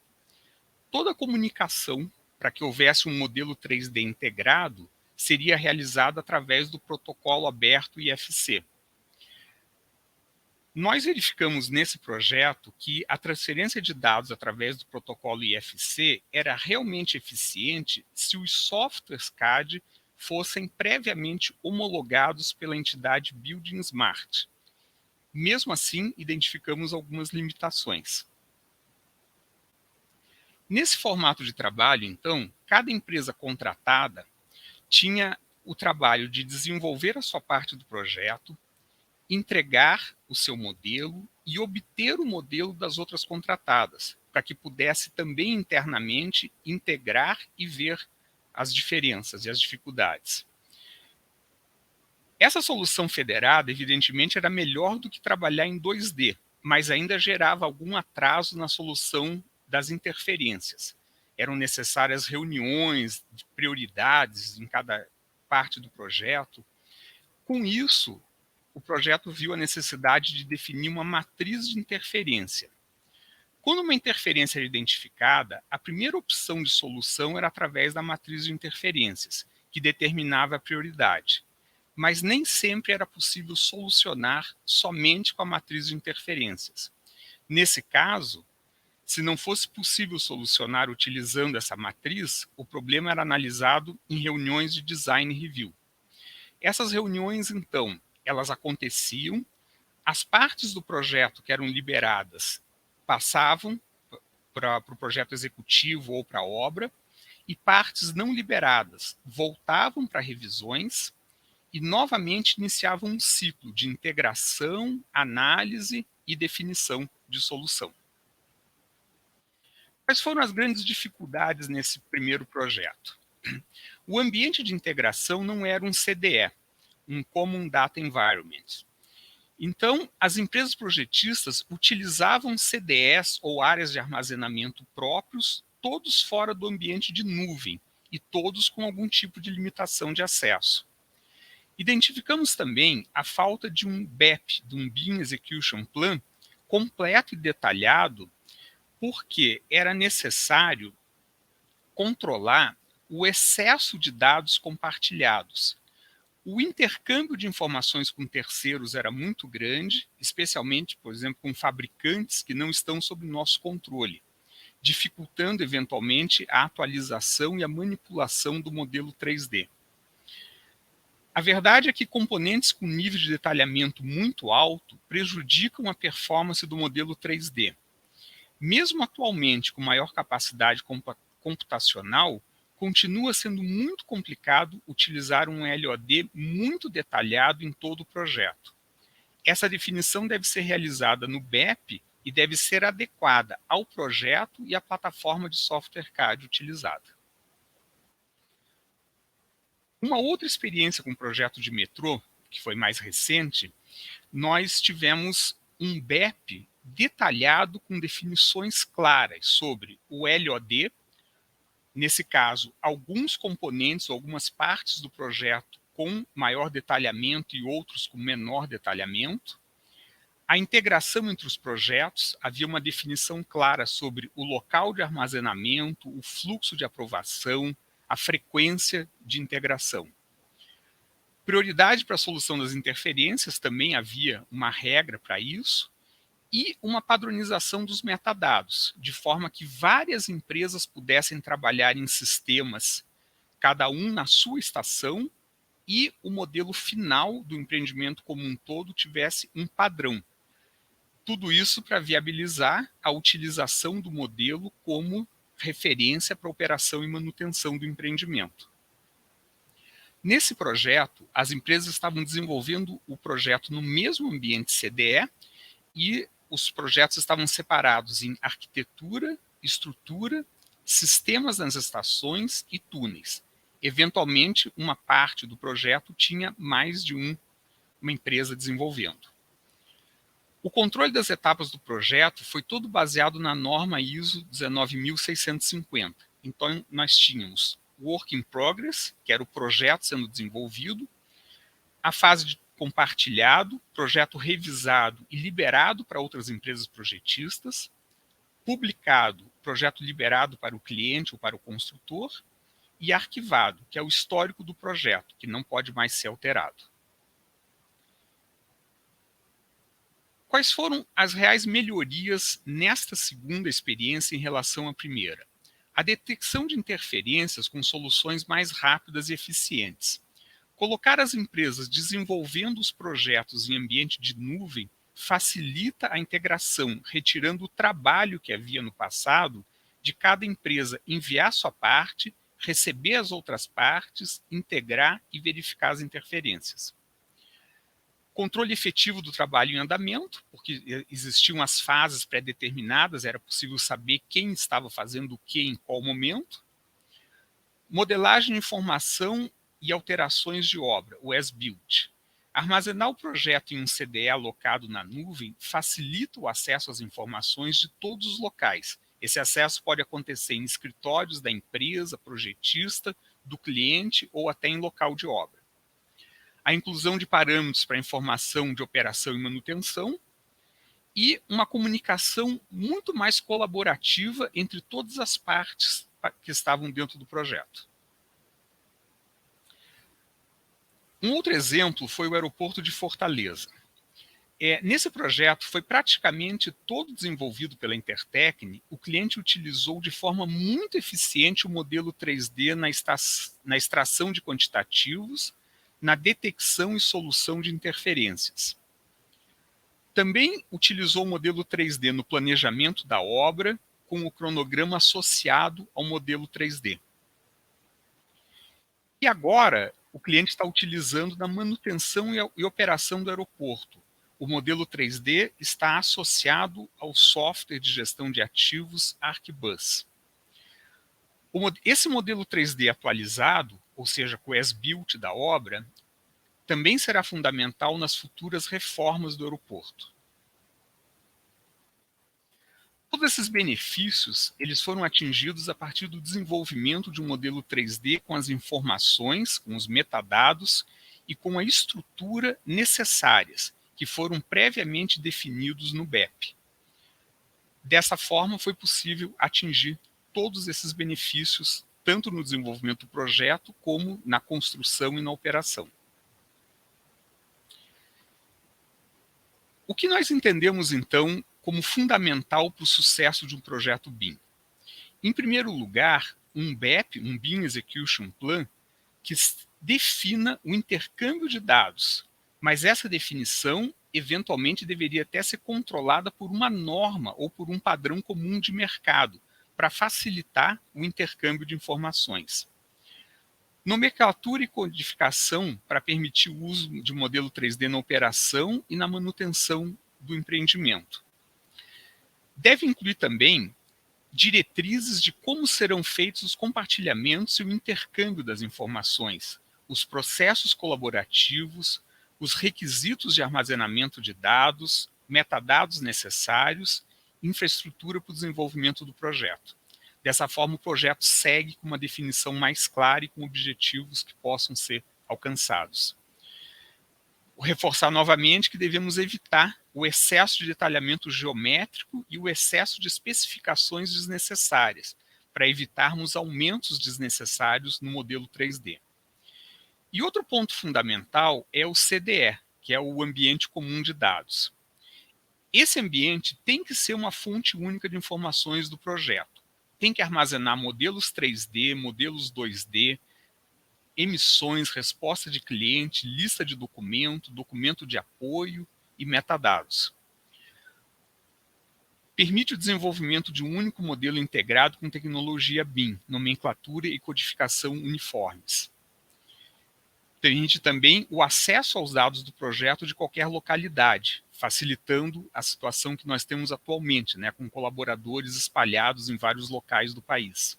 Toda a comunicação para que houvesse um modelo 3D integrado seria realizada através do protocolo aberto IFC. Nós verificamos nesse projeto que a transferência de dados através do protocolo IFC era realmente eficiente se os softwares CAD fossem previamente homologados pela entidade Building Smart. Mesmo assim, identificamos algumas limitações. Nesse formato de trabalho, então, cada empresa contratada tinha o trabalho de desenvolver a sua parte do projeto, entregar o seu modelo e obter o modelo das outras contratadas, para que pudesse também internamente integrar e ver as diferenças e as dificuldades. Essa solução federada, evidentemente, era melhor do que trabalhar em 2D, mas ainda gerava algum atraso na solução das interferências. Eram necessárias reuniões de prioridades em cada parte do projeto. Com isso, o projeto viu a necessidade de definir uma matriz de interferência. Quando uma interferência era identificada, a primeira opção de solução era através da matriz de interferências, que determinava a prioridade. Mas nem sempre era possível solucionar somente com a matriz de interferências. Nesse caso, se não fosse possível solucionar utilizando essa matriz, o problema era analisado em reuniões de design review. Essas reuniões, então, elas aconteciam, as partes do projeto que eram liberadas passavam para o projeto executivo ou para a obra, e partes não liberadas voltavam para revisões e novamente iniciavam um ciclo de integração, análise e definição de solução. Quais foram as grandes dificuldades nesse primeiro projeto? O ambiente de integração não era um CDE, um Common Data Environment. Então, as empresas projetistas utilizavam CDEs ou áreas de armazenamento próprios, todos fora do ambiente de nuvem e todos com algum tipo de limitação de acesso. Identificamos também a falta de um BEP, de um BIM Execution Plan, completo e detalhado, porque era necessário controlar o excesso de dados compartilhados. O intercâmbio de informações com terceiros era muito grande, especialmente, por exemplo, com fabricantes que não estão sob nosso controle, dificultando eventualmente a atualização e a manipulação do modelo 3D. A verdade é que componentes com nível de detalhamento muito alto prejudicam a performance do modelo 3D. Mesmo atualmente com maior capacidade computacional, continua sendo muito complicado utilizar um LOD muito detalhado em todo o projeto. Essa definição deve ser realizada no BEP e deve ser adequada ao projeto e à plataforma de software CAD utilizada. Uma outra experiência com o projeto de metrô, que foi mais recente, nós tivemos um BEP detalhado com definições claras sobre o LOD, nesse caso, alguns componentes, algumas partes do projeto com maior detalhamento e outros com menor detalhamento. A integração entre os projetos, havia uma definição clara sobre o local de armazenamento, o fluxo de aprovação, a frequência de integração. Prioridade para a solução das interferências, também havia uma regra para isso, e uma padronização dos metadados, de forma que várias empresas pudessem trabalhar em sistemas, cada um na sua estação, e o modelo final do empreendimento como um todo tivesse um padrão. Tudo isso para viabilizar a utilização do modelo como referência para a operação e manutenção do empreendimento. Nesse projeto, as empresas estavam desenvolvendo o projeto no mesmo ambiente CDE e os projetos estavam separados em arquitetura, estrutura, sistemas nas estações e túneis. Eventualmente, uma parte do projeto tinha mais de uma empresa desenvolvendo. O controle das etapas do projeto foi todo baseado na norma ISO 19650. Então, nós tínhamos Work in Progress, que era o projeto sendo desenvolvido, a fase de compartilhado, projeto revisado e liberado para outras empresas projetistas, publicado, projeto liberado para o cliente ou para o construtor, e arquivado, que é o histórico do projeto, que não pode mais ser alterado. Quais foram as reais melhorias nesta segunda experiência em relação à primeira? A detecção de interferências com soluções mais rápidas e eficientes. Colocar as empresas desenvolvendo os projetos em ambiente de nuvem facilita a integração, retirando o trabalho que havia no passado de cada empresa enviar sua parte, receber as outras partes, integrar e verificar as interferências. Controle efetivo do trabalho em andamento, porque existiam as fases pré-determinadas, era possível saber quem estava fazendo o que em qual momento. Modelagem de informação e alterações de obra, o as-built. Armazenar o projeto em um CDE alocado na nuvem facilita o acesso às informações de todos os locais. Esse acesso pode acontecer em escritórios da empresa, projetista, do cliente ou até em local de obra. A inclusão de parâmetros para informação de operação e manutenção e uma comunicação muito mais colaborativa entre todas as partes que estavam dentro do projeto. Um outro exemplo foi o aeroporto de Fortaleza. Nesse projeto foi praticamente todo desenvolvido pela Intertecne. O cliente utilizou de forma muito eficiente o modelo 3D na extração de quantitativos, na detecção e solução de interferências. Também utilizou o modelo 3D no planejamento da obra, com o cronograma associado ao modelo 3D. E agora, o cliente está utilizando na manutenção e operação do aeroporto. O modelo 3D está associado ao software de gestão de ativos Arquibus. Esse modelo 3D atualizado, ou seja, com o as-built da obra, também será fundamental nas futuras reformas do aeroporto. Todos esses benefícios eles foram atingidos a partir do desenvolvimento de um modelo 3D com as informações, com os metadados e com a estrutura necessárias, que foram previamente definidos no BEP. Dessa forma, foi possível atingir todos esses benefícios, tanto no desenvolvimento do projeto, como na construção e na operação. O que nós entendemos, então, como fundamental para o sucesso de um projeto BIM? Em primeiro lugar, um BEP, um BIM Execution Plan, que defina o intercâmbio de dados, mas essa definição, eventualmente, deveria até ser controlada por uma norma ou por um padrão comum de mercado, para facilitar o intercâmbio de informações. Nomenclatura e codificação para permitir o uso de modelo 3D na operação e na manutenção do empreendimento. Deve incluir também diretrizes de como serão feitos os compartilhamentos e o intercâmbio das informações, os processos colaborativos, os requisitos de armazenamento de dados, metadados necessários, infraestrutura para o desenvolvimento do projeto. Dessa forma, o projeto segue com uma definição mais clara e com objetivos que possam ser alcançados. Vou reforçar novamente que devemos evitar o excesso de detalhamento geométrico e o excesso de especificações desnecessárias, para evitarmos aumentos desnecessários no modelo 3D. E outro ponto fundamental é o CDE, que é o ambiente comum de dados. Esse ambiente tem que ser uma fonte única de informações do projeto. Tem que armazenar modelos 3D, modelos 2D, emissões, resposta de cliente, lista de documento, documento de apoio e metadados. Permite o desenvolvimento de um único modelo integrado com tecnologia BIM, nomenclatura e codificação uniformes. Permite também o acesso aos dados do projeto de qualquer localidade, facilitando a situação que nós temos atualmente, né, com colaboradores espalhados em vários locais do país.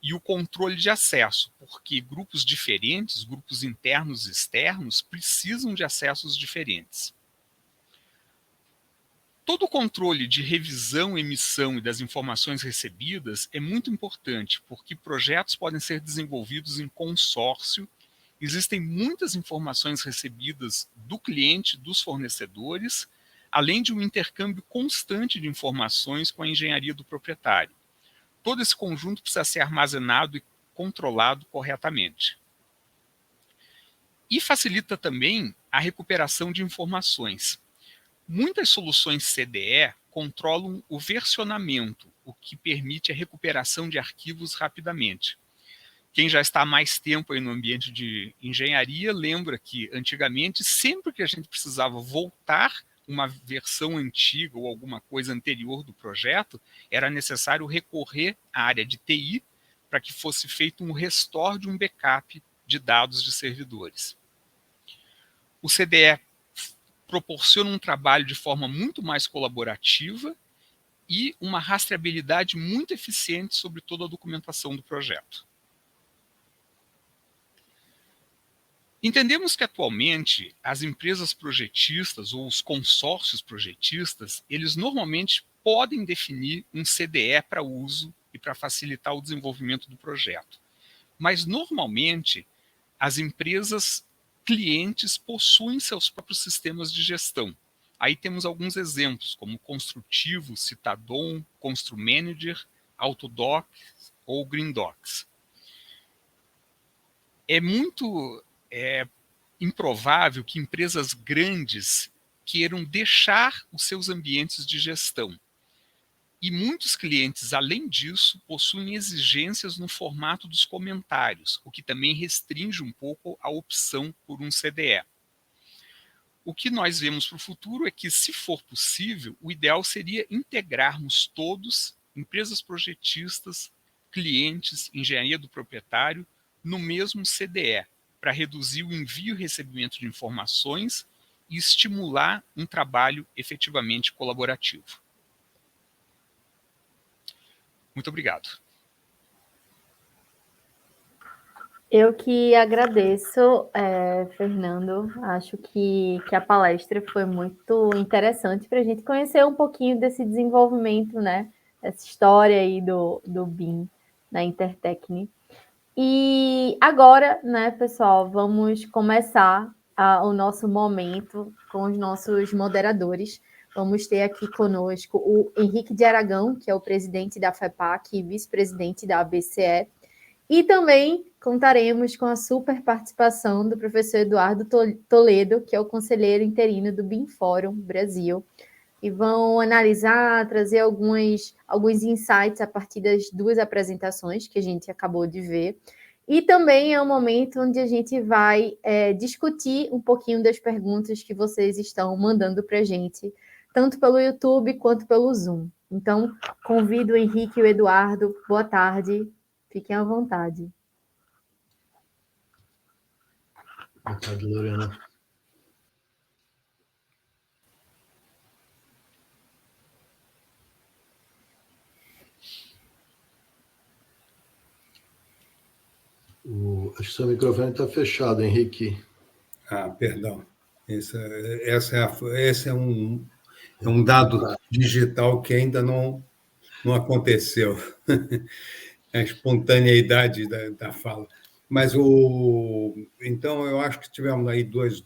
E o controle de acesso, porque grupos diferentes, grupos internos e externos, precisam de acessos diferentes. Todo o controle de revisão, emissão e das informações recebidas é muito importante, porque projetos podem ser desenvolvidos em consórcio. Existem muitas informações recebidas do cliente, dos fornecedores, além de um intercâmbio constante de informações com a engenharia do proprietário. Todo esse conjunto precisa ser armazenado e controlado corretamente. E facilita também a recuperação de informações. Muitas soluções CDE controlam o versionamento, o que permite a recuperação de arquivos rapidamente. Quem já está há mais tempo aí no ambiente de engenharia lembra que, antigamente, sempre que a gente precisava voltar uma versão antiga ou alguma coisa anterior do projeto, era necessário recorrer à área de TI para que fosse feito um restore de um backup de dados de servidores. O CDE proporciona um trabalho de forma muito mais colaborativa e uma rastreabilidade muito eficiente sobre toda a documentação do projeto. Entendemos que atualmente as empresas projetistas ou os consórcios projetistas, eles normalmente podem definir um CDE para uso e para facilitar o desenvolvimento do projeto. Mas normalmente as empresas clientes possuem seus próprios sistemas de gestão. Aí temos alguns exemplos, como Construtivo, Citadon, ConstruManager, Autodoc ou GreenDocs. É muito improvável que empresas grandes queiram deixar os seus ambientes de gestão. E muitos clientes, além disso, possuem exigências no formato dos comentários, o que também restringe um pouco a opção por um CDE. O que nós vemos para o futuro é que, se for possível, o ideal seria integrarmos todos, empresas projetistas, clientes, engenharia do proprietário, no mesmo CDE, para reduzir o envio e recebimento de informações e estimular um trabalho efetivamente colaborativo. Muito obrigado. Eu que agradeço, Fernando. Acho que a palestra foi muito interessante para a gente conhecer um pouquinho desse desenvolvimento, né? Essa história aí do BIM na Intertecne. E agora, né, pessoal, vamos começar o nosso momento com os nossos moderadores. Vamos ter aqui conosco o Henrique de Aragão, que é o presidente da FEPAC e vice-presidente da ABCE. E também contaremos com a super participação do professor Eduardo Toledo, que é o conselheiro interino do BIM Fórum Brasil, e vão analisar, trazer alguns insights a partir das duas apresentações que a gente acabou de ver. E também é um momento onde a gente vai discutir um pouquinho das perguntas que vocês estão mandando para a gente, tanto pelo YouTube quanto pelo Zoom. Então, convido o Henrique e o Eduardo. Boa tarde. Fiquem à vontade. Boa tarde, Lorena. Acho que seu microfone está fechado, Henrique. Perdão. Esse é um dado digital que ainda não aconteceu. A espontaneidade da fala. Mas então eu acho que tivemos aí dois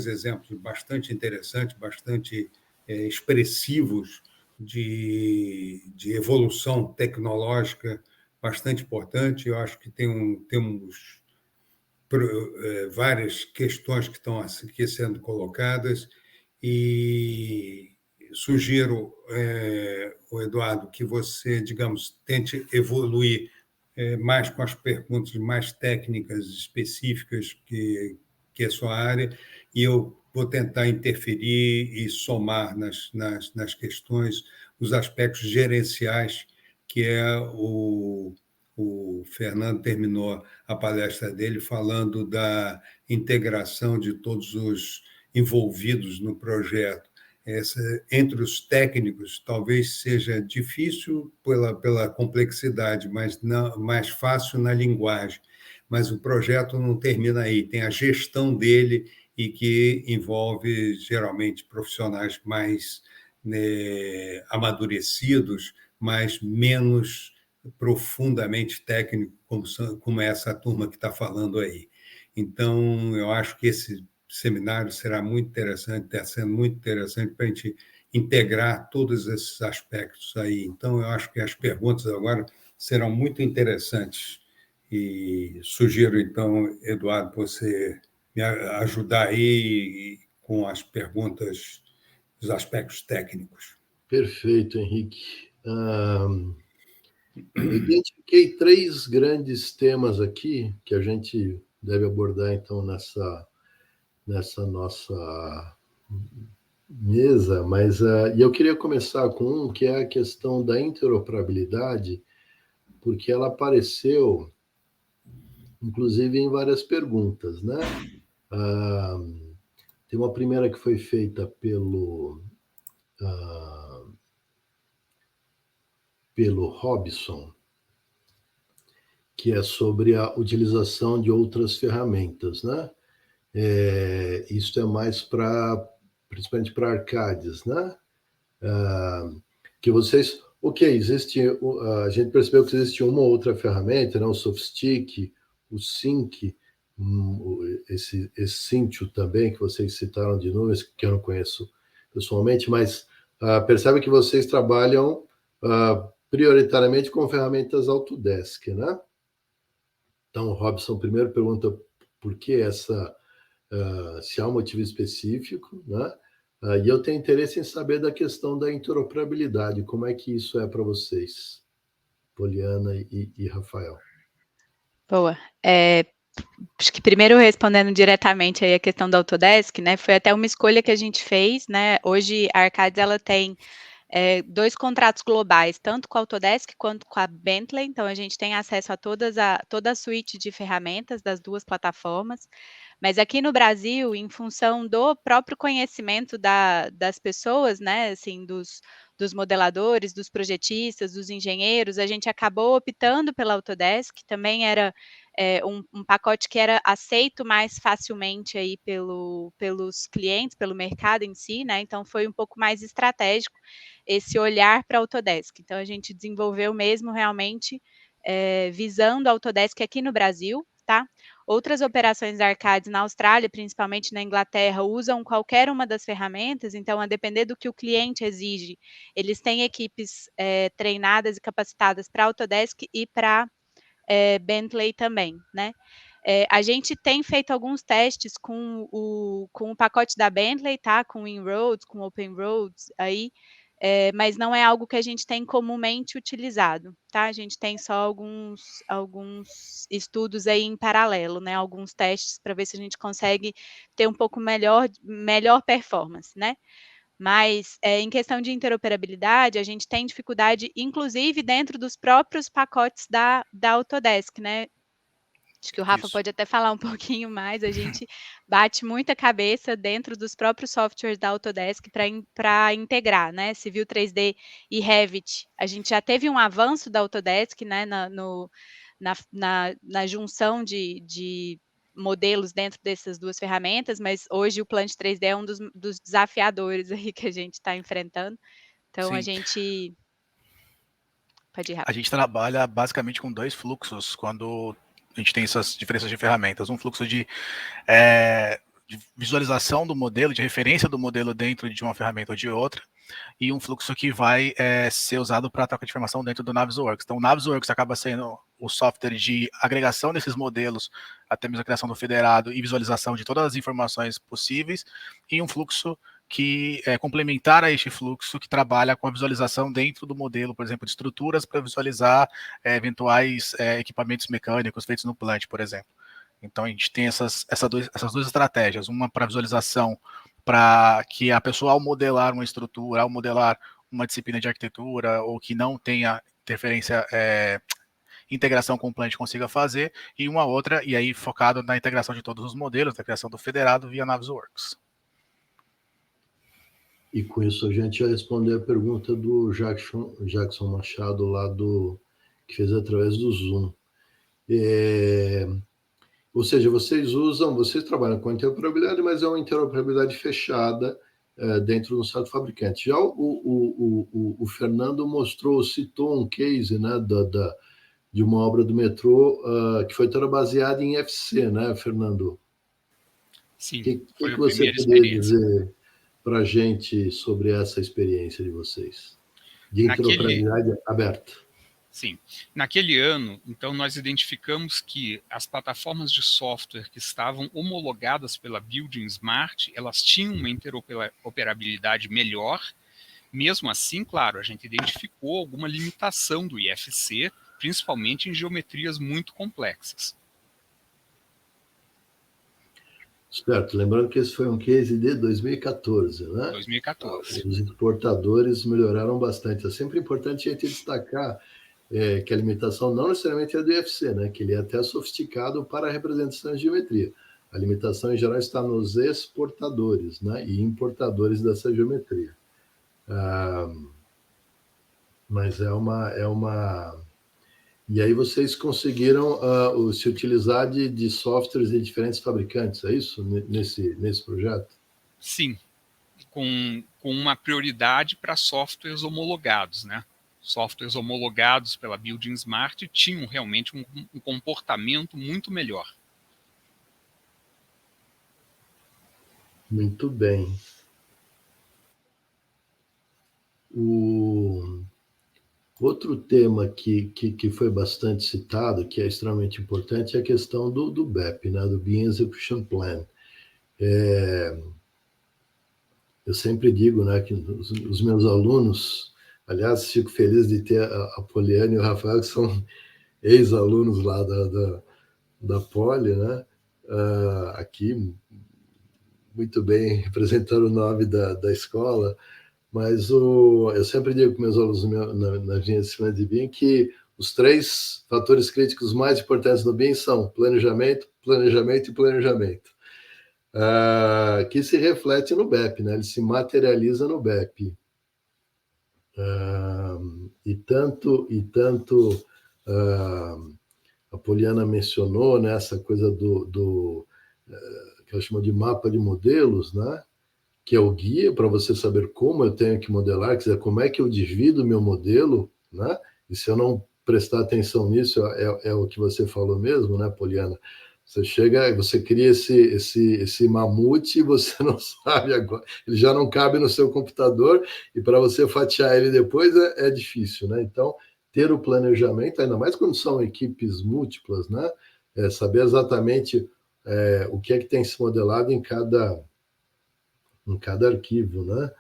exemplos bastante interessantes, bastante expressivos de evolução tecnológica bastante importante. Eu acho que temos várias questões que estão aqui sendo colocadas e sugiro, Eduardo, que você, digamos, tente evoluir mais com as perguntas mais técnicas, específicas, que é a sua área, e eu vou tentar interferir e somar nas questões os aspectos gerenciais, que é o Fernando terminou a palestra dele falando da integração de todos os envolvidos no projeto. Entre os técnicos, talvez seja difícil pela complexidade, mas mais fácil na linguagem. Mas o projeto não termina aí, tem a gestão dele e que envolve, geralmente, profissionais mais amadurecidos, mas menos profundamente técnico, como essa turma que está falando aí. Então, eu acho que esse seminário será muito interessante, está sendo muito interessante para a gente integrar todos esses aspectos aí. Então, eu acho que as perguntas agora serão muito interessantes e sugiro, então, Eduardo, você me ajudar aí com as perguntas, os aspectos técnicos. Perfeito, Henrique. Eu identifiquei 3 grandes temas aqui que a gente deve abordar, então, nessa nossa mesa, mas e eu queria começar com que é a questão da interoperabilidade, porque ela apareceu, inclusive, em várias perguntas, né? Tem uma primeira que foi feita pelo Robson, que é sobre a utilização de outras ferramentas, né? Isso é mais principalmente para arcades, né? Que vocês, a gente percebeu que existe uma ou outra ferramenta, né? O Softstic, o Sync, esse Cintio também, que vocês citaram de novo, que eu não conheço pessoalmente, mas percebe que vocês trabalham prioritariamente com ferramentas Autodesk, né? Então, o Robson primeiro pergunta por que se há um motivo específico, né? E eu tenho interesse em saber da questão da interoperabilidade, como é que isso é para vocês, Poliana e Rafael. Boa. Acho que primeiro respondendo diretamente aí a questão da Autodesk, né, foi até uma escolha que a gente fez, né, hoje a Arcades ela tem 2 contratos globais, tanto com a Autodesk quanto com a Bentley, então a gente tem acesso a toda a suíte de ferramentas das 2 plataformas, mas aqui no Brasil, em função do próprio conhecimento das pessoas, né, assim, dos modeladores, dos projetistas, dos engenheiros, a gente acabou optando pela Autodesk, também era um pacote que era aceito mais facilmente aí pelos clientes, pelo mercado em si, né? Então foi um pouco mais estratégico esse olhar para a Autodesk. Então a gente desenvolveu mesmo realmente visando a Autodesk aqui no Brasil, tá? Outras operações da Arcades na Austrália, principalmente na Inglaterra, usam qualquer uma das ferramentas, então, a depender do que o cliente exige, eles têm equipes treinadas e capacitadas para Autodesk e para Bentley também, né? A gente tem feito alguns testes com o pacote da Bentley, tá? Com In-Roads, com Open-Roads, aí, mas não é algo que a gente tem comumente utilizado, tá? A gente tem só alguns estudos aí em paralelo, né? Alguns testes para ver se a gente consegue ter um pouco melhor performance, né? Mas, em questão de interoperabilidade, a gente tem dificuldade, inclusive, dentro dos próprios pacotes da Autodesk, né? Acho que o Rafa pode até falar um pouquinho mais, a gente bate muita cabeça dentro dos próprios softwares da Autodesk para integrar, né? Civil 3D e Revit. A gente já teve um avanço da Autodesk, né, na junção de modelos dentro dessas duas ferramentas, mas hoje o Plant 3D é um dos desafiadores aí que a gente está enfrentando. Então, Sim. a gente... Pode ir, Rafa. A gente trabalha basicamente com 2 fluxos quando a gente tem essas diferenças de ferramentas. Um fluxo de visualização do modelo, de referência do modelo dentro de uma ferramenta ou de outra, e um fluxo que vai ser usado para a troca de informação dentro do Navisworks. Então, o Navisworks acaba sendo o software de agregação desses modelos, até mesmo a criação do federado e visualização de todas as informações possíveis, e um fluxo que é complementar a este fluxo, que trabalha com a visualização dentro do modelo, por exemplo, de estruturas para visualizar eventuais equipamentos mecânicos feitos no plant, por exemplo. Então, a gente tem essas duas estratégias, uma para visualização, para que a pessoa, ao modelar uma estrutura, ao modelar uma disciplina de arquitetura, ou que não tenha interferência, integração com o plant, consiga fazer, e uma outra, e aí focado na integração de todos os modelos, da criação do federado via Navisworks. E com isso a gente vai responder a pergunta do Jackson Machado, lá que fez através do Zoom. Ou seja, vocês trabalham com interoperabilidade, mas é uma interoperabilidade fechada dentro do certo fabricante. Já o Fernando citou um case, né, de uma obra do metrô que foi toda baseada em FC, né, Fernando? Sim, O que foi você poderia dizer para a gente sobre essa experiência de vocês, de interoperabilidade aberta? Sim. Naquele ano, então, nós identificamos que as plataformas de software que estavam homologadas pela Building Smart, elas tinham uma interoperabilidade melhor. Mesmo assim, claro, a gente identificou alguma limitação do IFC, principalmente em geometrias muito complexas. Certo, lembrando que esse foi um case de 2014, né? 2014. Os importadores melhoraram bastante. É sempre importante a gente destacar que a limitação não necessariamente é do IFC, né? Que ele é até sofisticado para a representação de geometria. A limitação, em geral, está nos exportadores, né? E importadores dessa geometria. Mas é uma... E aí vocês conseguiram se utilizar de softwares de diferentes fabricantes, é isso? Nesse projeto? Sim, com uma prioridade para softwares homologados, né? Softwares homologados pela Building Smart tinham realmente um comportamento muito melhor. Muito bem. Outro tema que foi bastante citado, que é extremamente importante, é a questão do BEP, né? Do Beam Execution Plan. Eu sempre digo, né, que os meus alunos, aliás, fico feliz de ter a Poliana e o Rafael, que são ex-alunos lá da Poli, né? Aqui, muito bem, representando o nome da escola, mas eu sempre digo com meus alunos na linha de disciplina de BIM que os 3 fatores críticos mais importantes no BIM são planejamento, planejamento e planejamento. Que se reflete no BEP, né? Ele se materializa no BEP. E tanto a Poliana mencionou, né, essa coisa que ela chama de mapa de modelos, né? Que é o guia para você saber como eu tenho que modelar, quer dizer, como é que eu divido o meu modelo, né? E se eu não prestar atenção nisso, é o que você falou mesmo, né, Poliana? Você chega, você cria esse mamute e você não sabe agora, ele já não cabe no seu computador e para você fatiar ele depois é difícil, né? Então, ter o planejamento, ainda mais quando são equipes múltiplas, né? Saber exatamente o que é que tem se modelado em cada arquivo, né?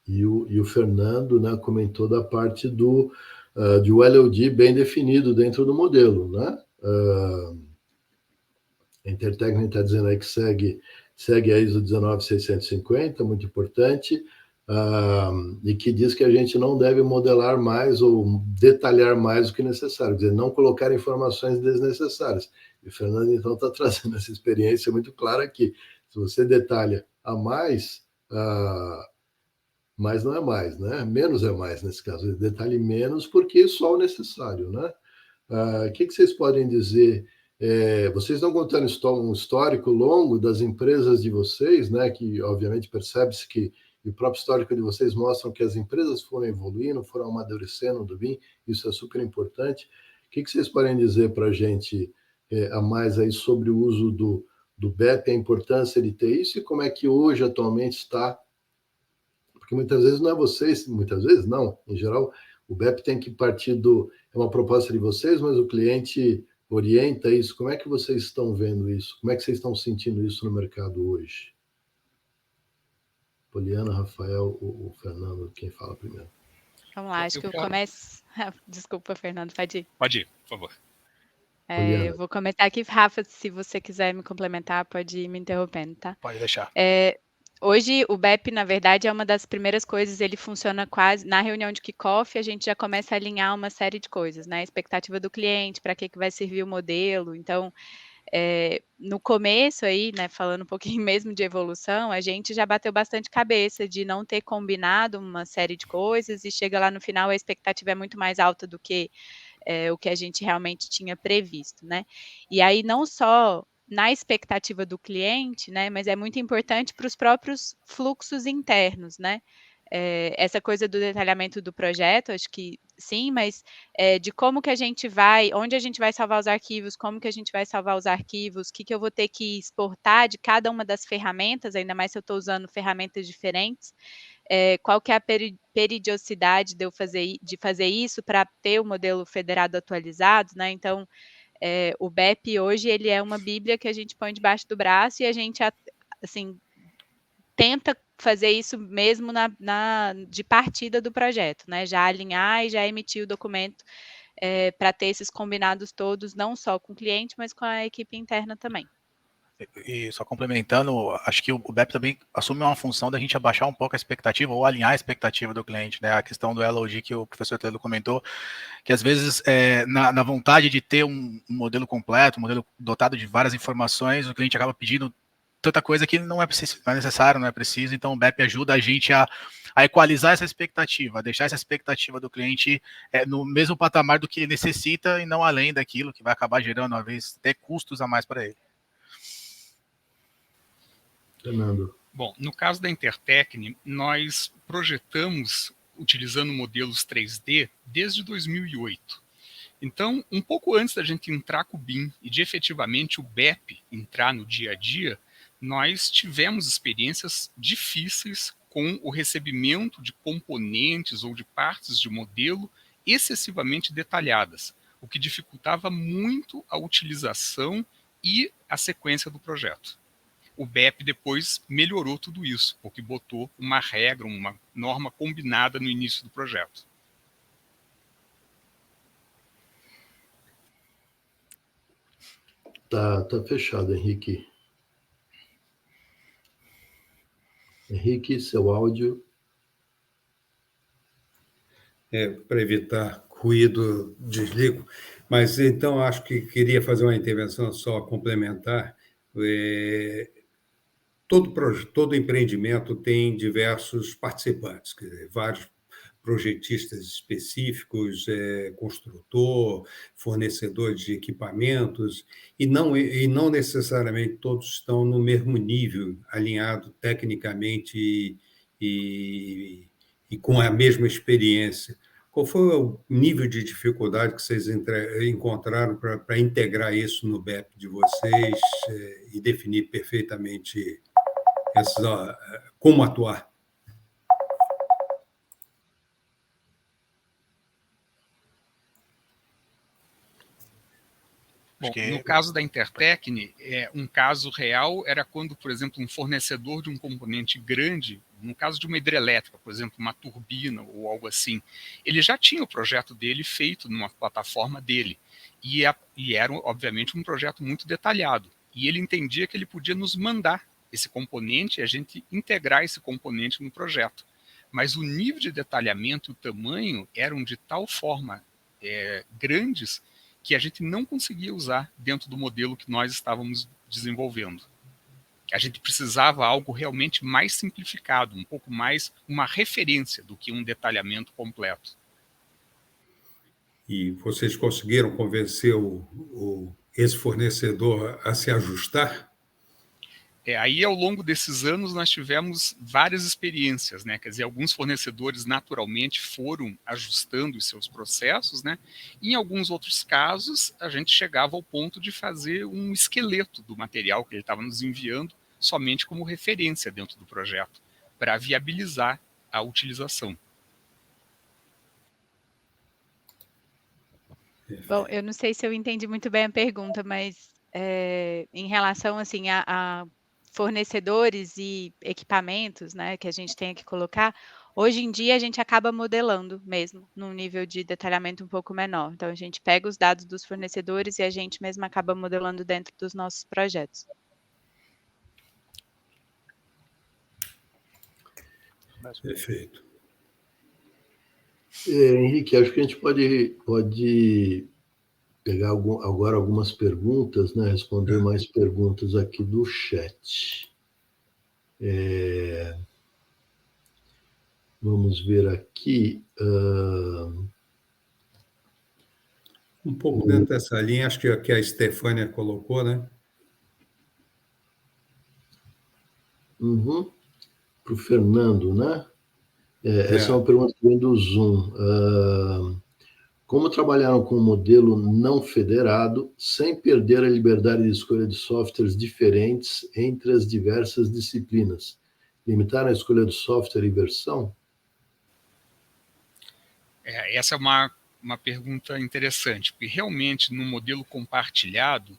E o Fernando, né, comentou da parte de LOD bem definido dentro do modelo, né? A Intertechnic está dizendo aí que segue a ISO 19650, muito importante, e que diz que a gente não deve modelar mais ou detalhar mais do que necessário, quer dizer, não colocar informações desnecessárias. E o Fernando, então, está trazendo essa experiência muito clara aqui. Se você detalha a mais, mais não é mais, né? Menos é mais nesse caso. Detalhe menos porque só o necessário, né? O que vocês podem dizer? Vocês estão contando um histórico longo das empresas de vocês, né? Que obviamente percebe-se que o próprio histórico de vocês mostram que as empresas foram evoluindo, foram amadurecendo do BIM, isso é super importante. O que vocês podem dizer para a gente a mais aí sobre o uso do BEP, a importância de ter isso e como é que hoje, atualmente, está? Porque muitas vezes não é vocês, muitas vezes não, em geral, o BEP tem que partir é uma proposta de vocês, mas o cliente orienta isso. Como é que vocês estão vendo isso? Como é que vocês estão sentindo isso no mercado hoje? Poliana, Rafael, o Fernando, quem fala primeiro? Vamos lá, acho que eu começo... Desculpa, Fernando, pode ir. Pode ir, por favor. Eu vou comentar aqui, Rafa, se você quiser me complementar, pode ir me interrompendo, tá? Pode deixar. Hoje, o BEP, na verdade, é uma das primeiras coisas, ele funciona quase... Na reunião de kickoff, a gente já começa a alinhar uma série de coisas, né? A expectativa do cliente, para que vai servir o modelo. Então, no começo aí, né, falando um pouquinho mesmo de evolução, a gente já bateu bastante cabeça de não ter combinado uma série de coisas e chega lá no final, a expectativa é muito mais alta do que o que a gente realmente tinha previsto, né? E aí, não só na expectativa do cliente, né, mas é muito importante para os próprios fluxos internos, né? Essa coisa do detalhamento do projeto, acho que sim, mas de como que a gente vai, onde a gente vai salvar os arquivos, como que a gente vai salvar os arquivos, o que eu vou ter que exportar de cada uma das ferramentas, ainda mais se eu estou usando ferramentas diferentes, qual que é a periodicidade de fazer isso para ter o modelo federado atualizado, né? Então, o BEP hoje, ele é uma bíblia que a gente põe debaixo do braço e a gente, assim, tenta fazer isso mesmo de partida do projeto, né? Já alinhar e já emitir o documento para ter esses combinados todos, não só com o cliente, mas com a equipe interna também. E só complementando, acho que o BEP também assume uma função da gente abaixar um pouco a expectativa ou alinhar a expectativa do cliente, né? A questão do LOD que o professor Telo comentou, que às vezes na vontade de ter um modelo completo, um modelo dotado de várias informações, o cliente acaba pedindo tanta coisa que não é necessário, não é preciso, então o BEP ajuda a gente a equalizar essa expectativa, a deixar essa expectativa do cliente no mesmo patamar do que ele necessita e não além daquilo, que vai acabar gerando, às vezes, até custos a mais para ele. Fernando. Bom, no caso da Intertecne, nós projetamos utilizando modelos 3D desde 2008. Então, um pouco antes da gente entrar com o BIM e de efetivamente o BEP entrar no dia a dia, nós tivemos experiências difíceis com o recebimento de componentes ou de partes de modelo excessivamente detalhadas, o que dificultava muito a utilização e a sequência do projeto. O BEP depois melhorou tudo isso, porque botou uma regra, uma norma combinada no início do projeto. Tá fechado, Henrique. Henrique, seu áudio. Para evitar ruído, desligo. Mas então acho que queria fazer uma intervenção só complementar. Todo empreendimento tem diversos participantes, quer dizer, vários projetistas específicos, construtor, fornecedor de equipamentos, e não necessariamente todos estão no mesmo nível, alinhado tecnicamente e com a mesma experiência. Qual foi o nível de dificuldade que vocês encontraram para integrar isso no BEP de vocês e definir perfeitamente como atuar? Bom, no caso da Intertecne, um caso real era quando, por exemplo, um fornecedor de um componente grande, no caso de uma hidrelétrica, por exemplo, uma turbina ou algo assim, ele já tinha o projeto dele feito numa plataforma dele. E era, obviamente, um projeto muito detalhado. E ele entendia que ele podia nos mandar esse componente e a gente integrar esse componente no projeto. Mas o nível de detalhamento e o tamanho eram de tal forma grandes que a gente não conseguia usar dentro do modelo que nós estávamos desenvolvendo. A gente precisava algo realmente mais simplificado, um pouco mais uma referência do que um detalhamento completo. E vocês conseguiram convencer esse fornecedor a se ajustar? Aí, ao longo desses anos, nós tivemos várias experiências, né? Quer dizer, alguns fornecedores naturalmente foram ajustando os seus processos, né? E em alguns outros casos, a gente chegava ao ponto de fazer um esqueleto do material que ele estava nos enviando somente como referência dentro do projeto, para viabilizar a utilização. Bom, eu não sei se eu entendi muito bem a pergunta, mas em relação assim a fornecedores e equipamentos, né, que a gente tem que colocar, hoje em dia a gente acaba modelando mesmo, num nível de detalhamento um pouco menor. Então a gente pega os dados dos fornecedores e a gente mesmo acaba modelando dentro dos nossos projetos. Perfeito. Henrique, acho que a gente pode pegar agora algumas perguntas, né? Responder mais perguntas aqui do chat. Vamos ver aqui. Um pouco dentro dessa linha, acho que a Stefânia colocou, né? Para o Fernando, né? Essa é uma pergunta que vem do Zoom. Como trabalharam com um modelo não federado, sem perder a liberdade de escolha de softwares diferentes entre as diversas disciplinas? Limitaram a escolha do software e versão? Essa é uma pergunta interessante, porque realmente no modelo compartilhado,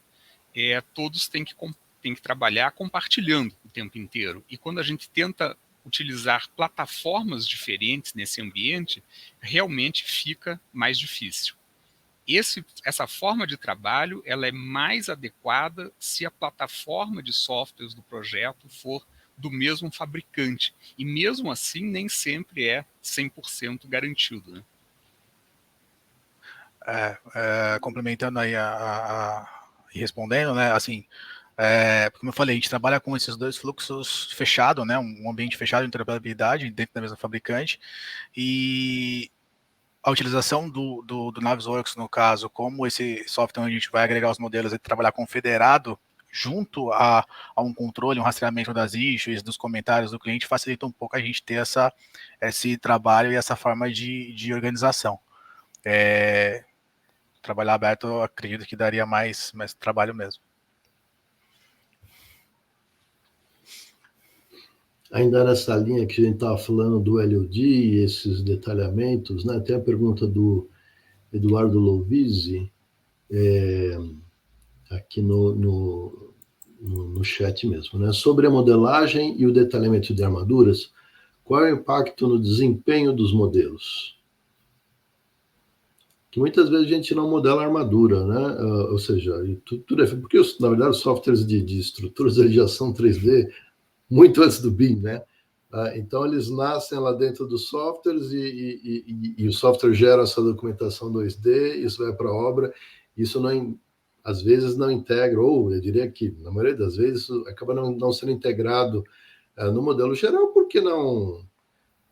todos têm que trabalhar compartilhando o tempo inteiro. E quando a gente tenta utilizar plataformas diferentes nesse ambiente, realmente fica mais difícil. Essa forma de trabalho ela é mais adequada se a plataforma de softwares do projeto for do mesmo fabricante. E mesmo assim, nem sempre é 100% garantido, né? Complementando aí e respondendo, né, assim, como eu falei, a gente trabalha com esses dois fluxos fechados, né, um ambiente fechado de interoperabilidade dentro da mesma fabricante, e a utilização do Navisworks, no caso, como esse software onde a gente vai agregar os modelos e trabalhar confederado junto a um controle, um rastreamento das issues, dos comentários do cliente, facilita um pouco a gente ter esse trabalho e essa forma de organização. Trabalhar aberto, eu acredito que daria mais trabalho mesmo. Ainda nessa linha que a gente estava falando do LOD, esses detalhamentos, né? Tem a pergunta do Eduardo Lovisi, aqui no chat mesmo, né? Sobre a modelagem e o detalhamento de armaduras, qual é o impacto no desempenho dos modelos? Que muitas vezes a gente não modela a armadura, né? Ou seja, tudo é porque, na verdade, os softwares de estruturas eles já são 3D muito antes do BIM, né? Então, eles nascem lá dentro dos softwares e o software gera essa documentação 2D, isso vai para a obra, isso não, às vezes não integra, ou eu diria que, na maioria das vezes, isso acaba não sendo integrado no modelo geral, porque não...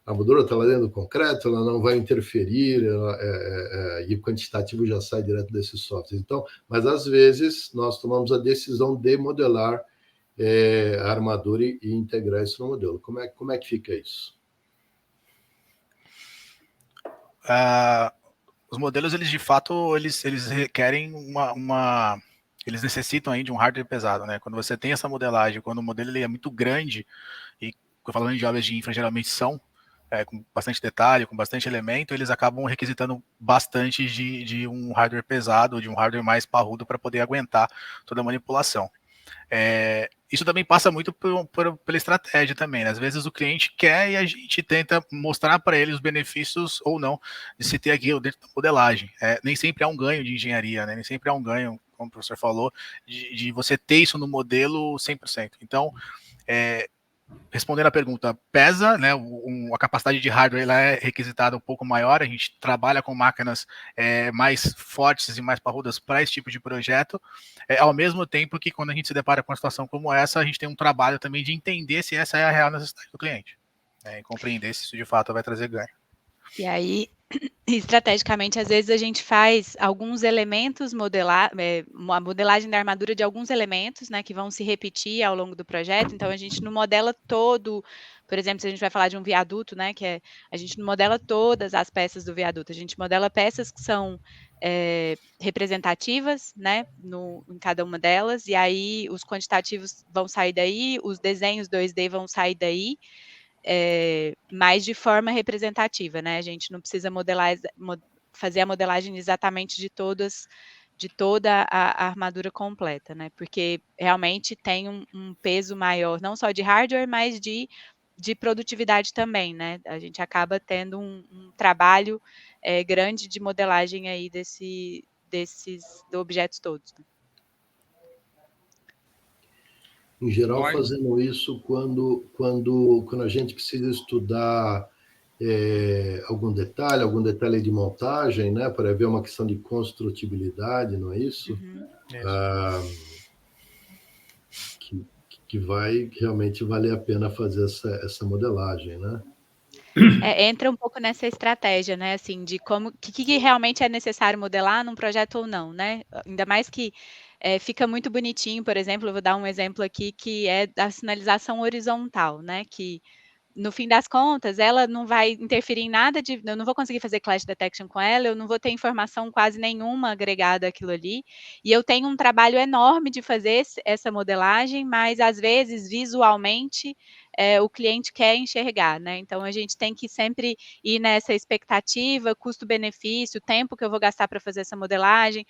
A armadura está lá dentro do concreto, ela não vai interferir, e o quantitativo já sai direto desses softwares. Então, mas às vezes nós tomamos a decisão de modelar a armadura e integrar isso no modelo. Como é que fica isso? Os modelos, eles de fato, eles requerem eles necessitam aí de um hardware pesado, né? Quando você tem essa modelagem, quando o modelo ele é muito grande, e falando de obras de infra, geralmente são com bastante detalhe, com bastante elemento, eles acabam requisitando bastante de um hardware pesado, de um hardware mais parrudo para poder aguentar toda a manipulação. Isso também passa muito pela estratégia também, né? Às vezes o cliente quer e a gente tenta mostrar para ele os benefícios ou não de se ter aquilo dentro da modelagem. Nem sempre é um ganho de engenharia, né? Nem sempre é um ganho, como o professor falou, de você ter isso no modelo 100%. Então, respondendo a pergunta, pesa, né? A capacidade de hardware ela é requisitada um pouco maior, a gente trabalha com máquinas mais fortes e mais parrudas para esse tipo de projeto, ao mesmo tempo que quando a gente se depara com uma situação como essa, a gente tem um trabalho também de entender se essa é a real necessidade do cliente, e compreender se isso de fato vai trazer ganho. E aí, E estrategicamente, às vezes, a gente faz alguns elementos uma modelagem da armadura de alguns elementos, né, que vão se repetir ao longo do projeto. Então, a gente não modela todo, por exemplo, se a gente vai falar de um viaduto, né, a gente não modela todas as peças do viaduto, a gente modela peças que são representativas, né, em cada uma delas, e aí os quantitativos vão sair daí, os desenhos 2D vão sair daí, mas de forma representativa, né? A gente não precisa fazer a modelagem exatamente de toda a armadura completa, né? Porque realmente tem um peso maior, não só de hardware, mas de produtividade também, né? A gente acaba tendo um trabalho grande de modelagem aí desses objetos todos. Né? Em geral, fazendo isso quando a gente precisa estudar algum detalhe de montagem, né, para ver uma questão de construtibilidade, não é isso? Uhum. Que vai realmente valer a pena fazer essa modelagem, né? Entra um pouco nessa estratégia, né, assim, de como que realmente é necessário modelar num projeto ou não, né? Ainda mais que fica muito bonitinho, por exemplo, eu vou dar um exemplo aqui que é da sinalização horizontal, né? Que no fim das contas, ela não vai interferir em nada eu não vou conseguir fazer clash detection com ela, eu não vou ter informação quase nenhuma agregada àquilo ali, e eu tenho um trabalho enorme de fazer essa modelagem, mas às vezes, visualmente, o cliente quer enxergar, né? Então, a gente tem que sempre ir nessa expectativa, custo-benefício, tempo que eu vou gastar para fazer essa modelagem,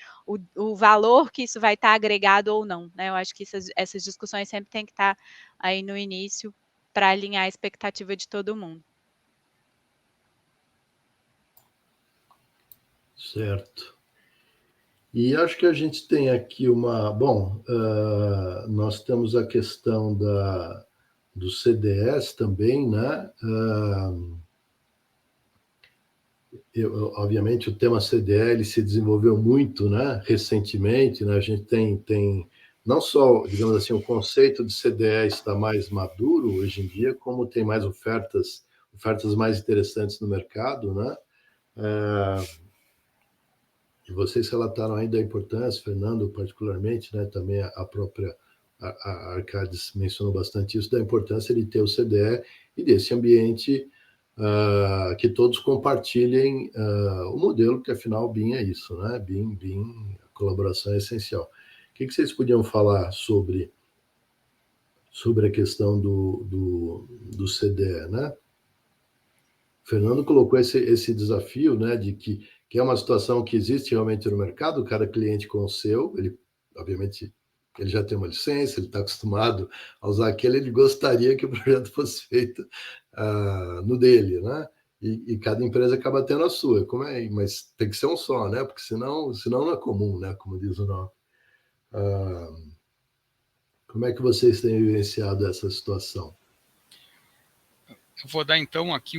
o valor que isso vai estar agregado ou não, né? Eu acho que essas discussões sempre tem que estar aí no início, para alinhar a expectativa de todo mundo. Certo. E acho que a gente tem aqui nós temos a questão do CDS também, né? Obviamente, o tema CDL se desenvolveu muito, né, recentemente, né? A gente tem não só, digamos assim, o conceito de CDE está mais maduro hoje em dia, como tem mais ofertas mais interessantes no mercado, né? E vocês relataram aí da importância, Fernando particularmente, né? Também a própria a Arcades mencionou bastante isso, da importância de ter o CDE e desse ambiente que todos compartilhem o modelo, que afinal o BIM é isso, né? BIM, a colaboração é essencial. O que vocês podiam falar sobre a questão do CDE, né? O Fernando colocou esse desafio, né, de que é uma situação que existe realmente no mercado, cada cliente com o seu, ele, obviamente, ele já tem uma licença, ele está acostumado a usar aquele, ele gostaria que o projeto fosse feito no dele, né? E cada empresa acaba tendo a sua. Mas tem que ser um só, né? Porque senão não é comum, né? Como diz o nome. Como é que vocês têm vivenciado essa situação? Eu vou dar, então, aqui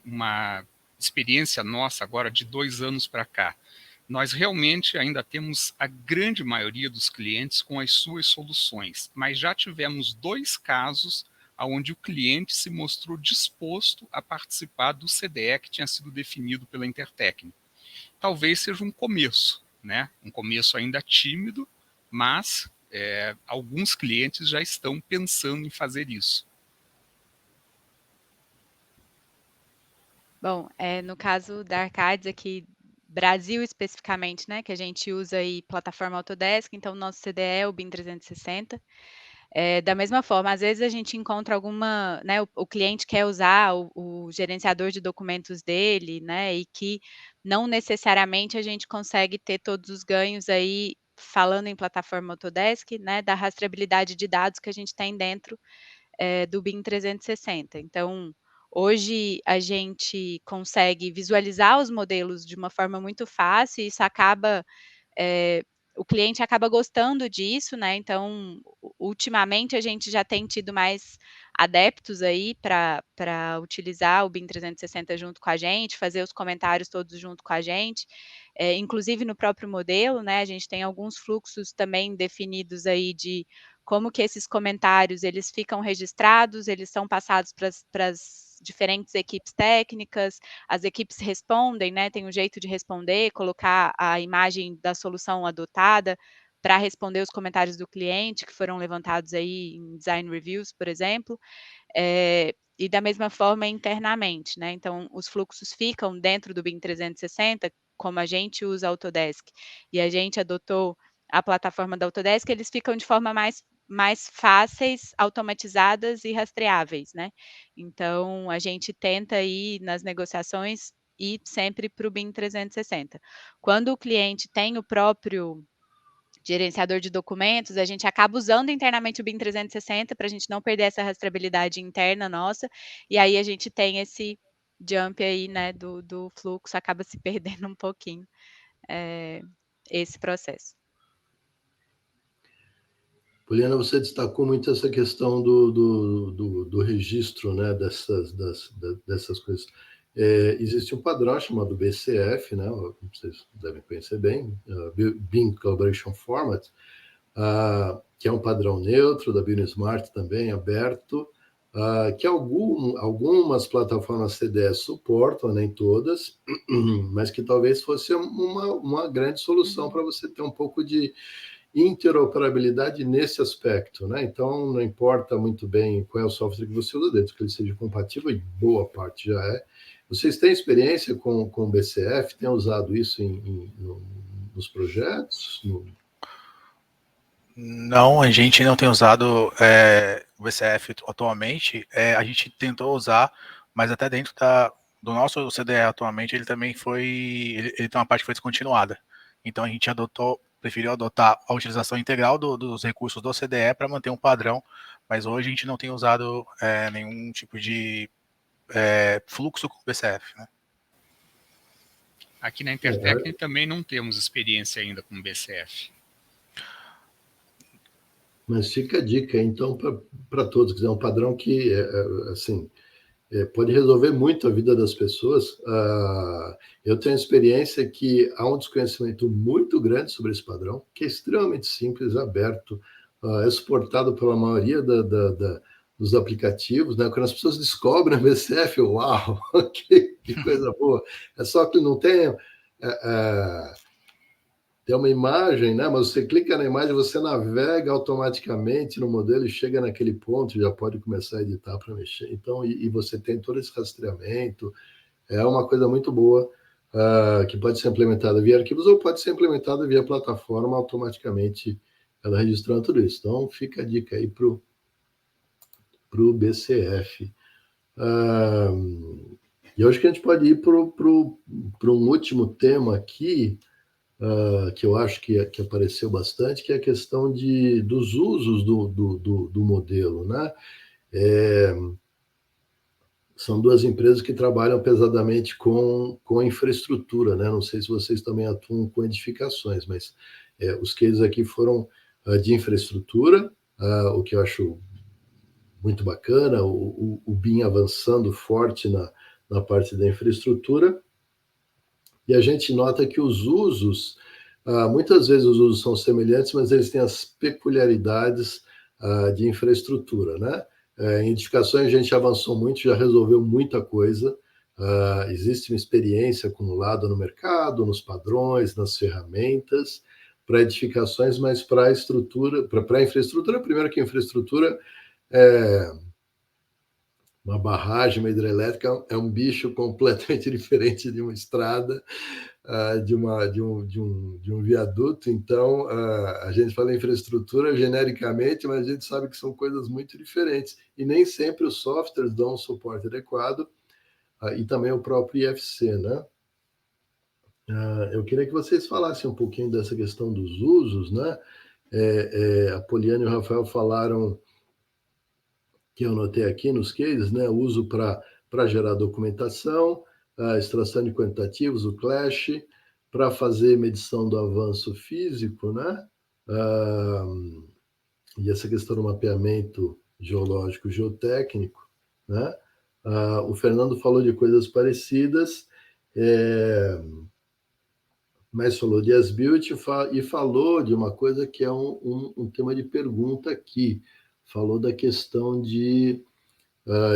uma experiência nossa agora de 2 anos para cá. Nós realmente ainda temos a grande maioria dos clientes com as suas soluções, mas já tivemos 2 casos onde o cliente se mostrou disposto a participar do CDE que tinha sido definido pela Intertecnic. Talvez seja um começo, né? Um começo ainda tímido, mas alguns clientes já estão pensando em fazer isso. Bom, no caso da Arcades aqui, Brasil especificamente, né, que a gente usa aí plataforma Autodesk, então o nosso CDE é o BIM 360. Da mesma forma, às vezes a gente encontra né, o cliente quer usar o gerenciador de documentos dele, né, e que não necessariamente a gente consegue ter todos os ganhos aí, falando em plataforma Autodesk, né, da rastreabilidade de dados que a gente tem dentro do BIM 360. Então, hoje a gente consegue visualizar os modelos de uma forma muito fácil, e isso acaba o cliente acaba gostando disso, né? Então, ultimamente a gente já tem tido mais adeptos aí para utilizar o BIM 360 junto com a gente, fazer os comentários todos junto com a gente, inclusive no próprio modelo, né? A gente tem alguns fluxos também definidos aí de como que esses comentários eles ficam registrados, eles são passados para as diferentes equipes técnicas, as equipes respondem, né, tem um jeito de responder, colocar a imagem da solução adotada para responder os comentários do cliente que foram levantados aí em design reviews, por exemplo, e da mesma forma internamente, né, então os fluxos ficam dentro do BIM 360, como a gente usa Autodesk e a gente adotou a plataforma da Autodesk, eles ficam de forma mais fáceis, automatizadas e rastreáveis, né. Então a gente tenta ir nas negociações ir sempre para o BIM 360. Quando o cliente tem o próprio gerenciador de documentos, a gente acaba usando internamente o BIM 360 para a gente não perder essa rastreabilidade interna nossa, e aí a gente tem esse jump aí, né, do fluxo, acaba se perdendo um pouquinho, esse processo. Poliana, você destacou muito essa questão do registro, né, dessas coisas. Existe um padrão chamado BCF, né, vocês devem conhecer bem, BIM Collaboration Format, que é um padrão neutro, da BIM Smart também, aberto, que algumas plataformas CDS suportam, nem todas, mas que talvez fosse uma grande solução para você ter um pouco de interoperabilidade nesse aspecto, né? Então, não importa muito bem qual é o software que você usa dentro, que ele seja compatível, e boa parte já é. Vocês têm experiência com o BCF? Têm usado isso nos projetos? Não, a gente não tem usado o BCF atualmente. A gente tentou usar, mas até dentro do nosso CDE atualmente, ele também ele tem uma parte que foi descontinuada. Então a gente preferiu adotar a utilização integral dos recursos do CDE para manter um padrão, mas hoje a gente não tem usado nenhum tipo de fluxo com o BCF, né? Aqui na Intertec também não temos experiência ainda com o BCF. Mas fica a dica, então, para todos, que é um padrão que, assim, pode resolver muito a vida das pessoas. Eu tenho experiência que há um desconhecimento muito grande sobre esse padrão, que é extremamente simples, aberto, é suportado pela maioria dos aplicativos, né? Quando as pessoas descobrem o BCF, uau, que coisa boa! É só que não tem uma imagem, né? Mas você clica na imagem, você navega automaticamente no modelo e chega naquele ponto, já pode começar a editar para mexer. Então, e você tem todo esse rastreamento, é uma coisa muito boa, que pode ser implementada via arquivos ou pode ser implementada via plataforma automaticamente, ela registrando tudo isso. Então, fica a dica aí para o BCF. E eu acho que a gente pode ir para um último tema aqui, que eu acho que apareceu bastante, que é a questão dos usos do modelo, né? São duas empresas que trabalham pesadamente com infraestrutura, né? Não sei se vocês também atuam com edificações, mas os cases aqui foram de infraestrutura, o que eu acho muito bacana, o BIM avançando forte na parte da infraestrutura, e a gente nota que os usos, muitas vezes os usos são semelhantes, mas eles têm as peculiaridades de infraestrutura, né? Em edificações a gente avançou muito, já resolveu muita coisa, existe uma experiência acumulada no mercado, nos padrões, nas ferramentas, para edificações, mas para a estrutura, para a infraestrutura, primeiro que a infraestrutura uma barragem, uma hidrelétrica, é um bicho completamente diferente de uma estrada, de um viaduto. Então, a gente fala em infraestrutura genericamente, mas a gente sabe que são coisas muito diferentes. E nem sempre os softwares dão um suporte adequado, e também o próprio IFC, né? Eu queria que vocês falassem um pouquinho dessa questão dos usos, né? A Poliana e o Rafael falaram, que eu notei aqui nos cases, né? Uso para gerar documentação, a extração de quantitativos, o Clash, para fazer medição do avanço físico, né? E essa questão do mapeamento geológico, geotécnico, né? O Fernando falou de coisas parecidas, mas falou de as-built e falou de uma coisa que é um tema de pergunta aqui. Falou da questão de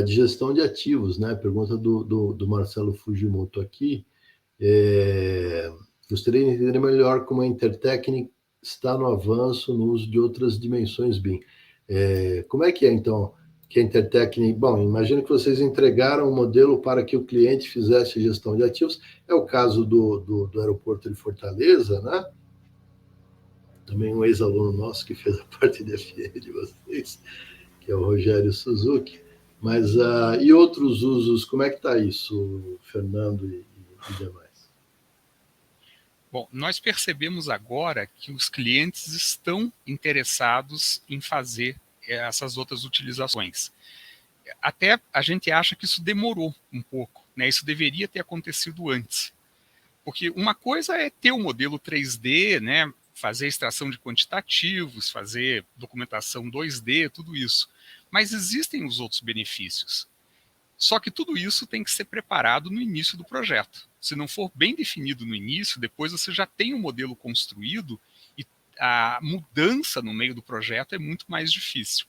de gestão de ativos, né? Pergunta do Marcelo Fujimoto aqui. Gostaria de entender melhor como a Intertechnic está no avanço no uso de outras dimensões BIM. Como é que é, então, que a Intertechnic... Bom, imagino que vocês entregaram um modelo para que o cliente fizesse gestão de ativos. É o caso do aeroporto de Fortaleza, né? Também um ex-aluno nosso que fez a parte de FM de vocês, que é o Rogério Suzuki. Mas, e outros usos, como é que está isso, Fernando e demais? Bom, nós percebemos agora que os clientes estão interessados em fazer essas outras utilizações. Até a gente acha que isso demorou um pouco, né? Isso deveria ter acontecido antes. Porque uma coisa é ter o modelo 3D, né? Fazer extração de quantitativos, fazer documentação 2D, tudo isso. Mas existem os outros benefícios. Só que tudo isso tem que ser preparado no início do projeto. Se não for bem definido no início, depois você já tem um modelo construído e a mudança no meio do projeto é muito mais difícil.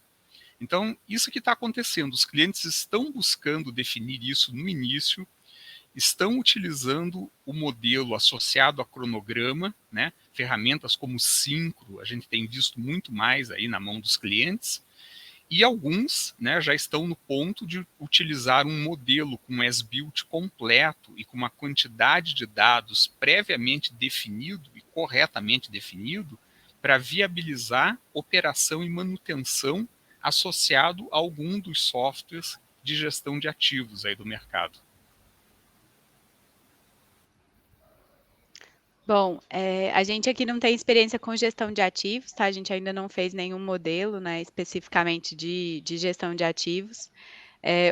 Então, isso que está acontecendo, os clientes estão buscando definir isso no início, estão utilizando o modelo associado a cronograma, né? Ferramentas como Syncro, a gente tem visto muito mais aí na mão dos clientes, e alguns, né, já estão no ponto de utilizar um modelo com as-built completo e com uma quantidade de dados previamente definido e corretamente definido para viabilizar operação e manutenção associado a algum dos softwares de gestão de ativos aí do mercado. Bom, a gente aqui não tem experiência com gestão de ativos, tá? A gente ainda não fez nenhum modelo, né, especificamente de gestão de ativos.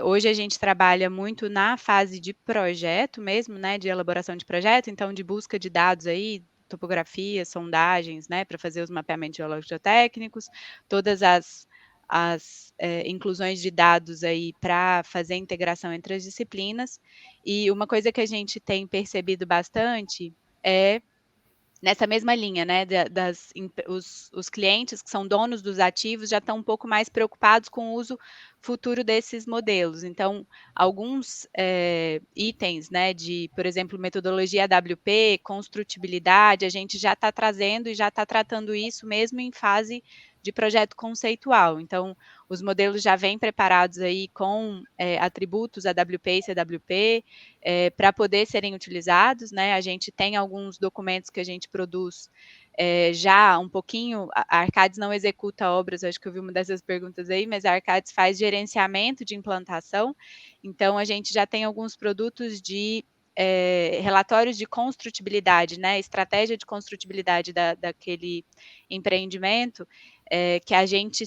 Hoje a gente trabalha muito na fase de projeto mesmo, né, de elaboração de projeto, então de busca de dados aí, topografia, sondagens, né, para fazer os mapeamentos geológicos geotécnicos, todas as inclusões de dados aí para fazer a integração entre as disciplinas. E uma coisa que a gente tem percebido bastante é nessa mesma linha, né, os clientes que são donos dos ativos já estão um pouco mais preocupados com o uso futuro desses modelos. Então, alguns itens, né, de, por exemplo, metodologia AWP, construtibilidade, a gente já está trazendo e já está tratando isso mesmo em fase de projeto conceitual. Então, os modelos já vêm preparados aí com atributos AWP e CWP para poder serem utilizados, né? A gente tem alguns documentos que a gente produz já um pouquinho. A Arcades não executa obras, acho que eu vi uma dessas perguntas aí, mas a Arcades faz gerenciamento de implantação. Então, a gente já tem alguns produtos de relatórios de construtibilidade, né? Estratégia de construtibilidade daquele empreendimento, que a gente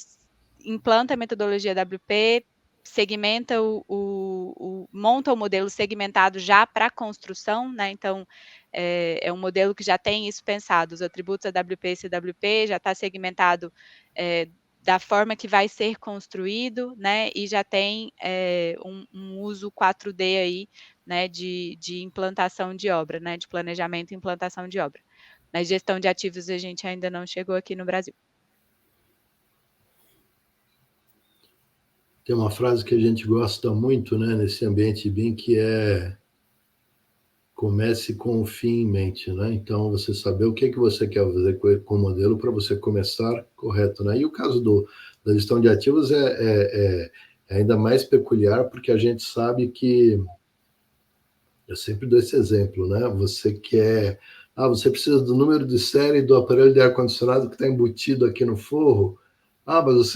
implanta a metodologia WP, segmenta monta o modelo segmentado já para construção, né? Então, é um modelo que já tem isso pensado, os atributos AWP e CWP, já está segmentado da forma que vai ser construído, né? E já tem um uso 4D aí, né? De implantação de obra, né? De planejamento e implantação de obra. Na gestão de ativos a gente ainda não chegou aqui no Brasil. Tem uma frase que a gente gosta muito, né, nesse ambiente BIM, que é comece com o fim em mente, né? Então, você saber o que você quer fazer com o modelo para você começar correto, né? E o caso da gestão de ativos é ainda mais peculiar, porque a gente sabe que, eu sempre dou esse exemplo, né? Você precisa do número de série do aparelho de ar-condicionado que está embutido aqui no forro. Mas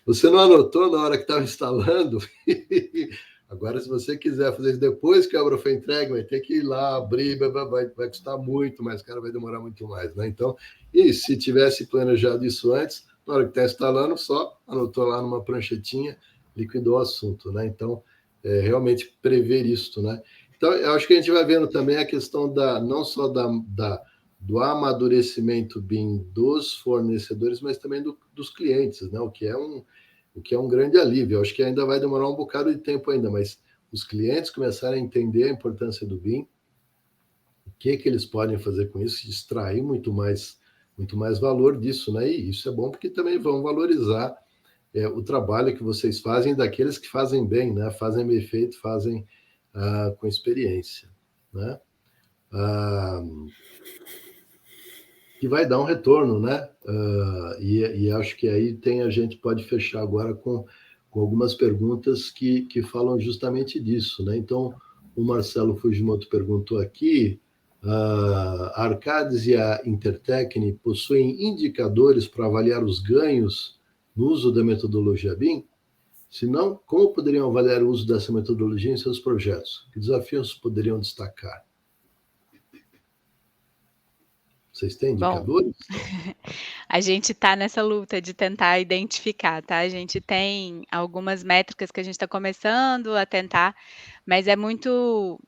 você não anotou na hora que estava instalando? Agora, se você quiser fazer isso depois que a obra foi entregue, vai ter que ir lá, abrir, vai custar muito mais, cara, vai demorar muito mais, né? Então, e se tivesse planejado isso antes, na hora que está instalando, só anotou lá numa pranchetinha, liquidou o assunto, né? Então, realmente prever isso, né? Então, eu acho que a gente vai vendo também a questão não só do amadurecimento BIM dos fornecedores, mas também dos clientes, né? O que é um grande alívio. Eu acho que ainda vai demorar um bocado de tempo ainda, mas os clientes começarem a entender a importância do BIM, o que eles podem fazer com isso, extrair muito mais valor disso, né? E isso é bom porque também vão valorizar o trabalho que vocês fazem daqueles que fazem bem, né? Fazem bem feito, fazem com experiência, né? Que vai dar um retorno, né? E acho que aí a gente pode fechar agora com algumas perguntas que falam justamente disso, né? Então, o Marcelo Fujimoto perguntou aqui, a Arcades e a Intertecne possuem indicadores para avaliar os ganhos no uso da metodologia BIM? Se não, como poderiam avaliar o uso dessa metodologia em seus projetos? Que desafios poderiam destacar? Vocês têm indicadores? Bom, a gente está nessa luta de tentar identificar, tá? A gente tem algumas métricas que a gente está começando a tentar, mas é muito...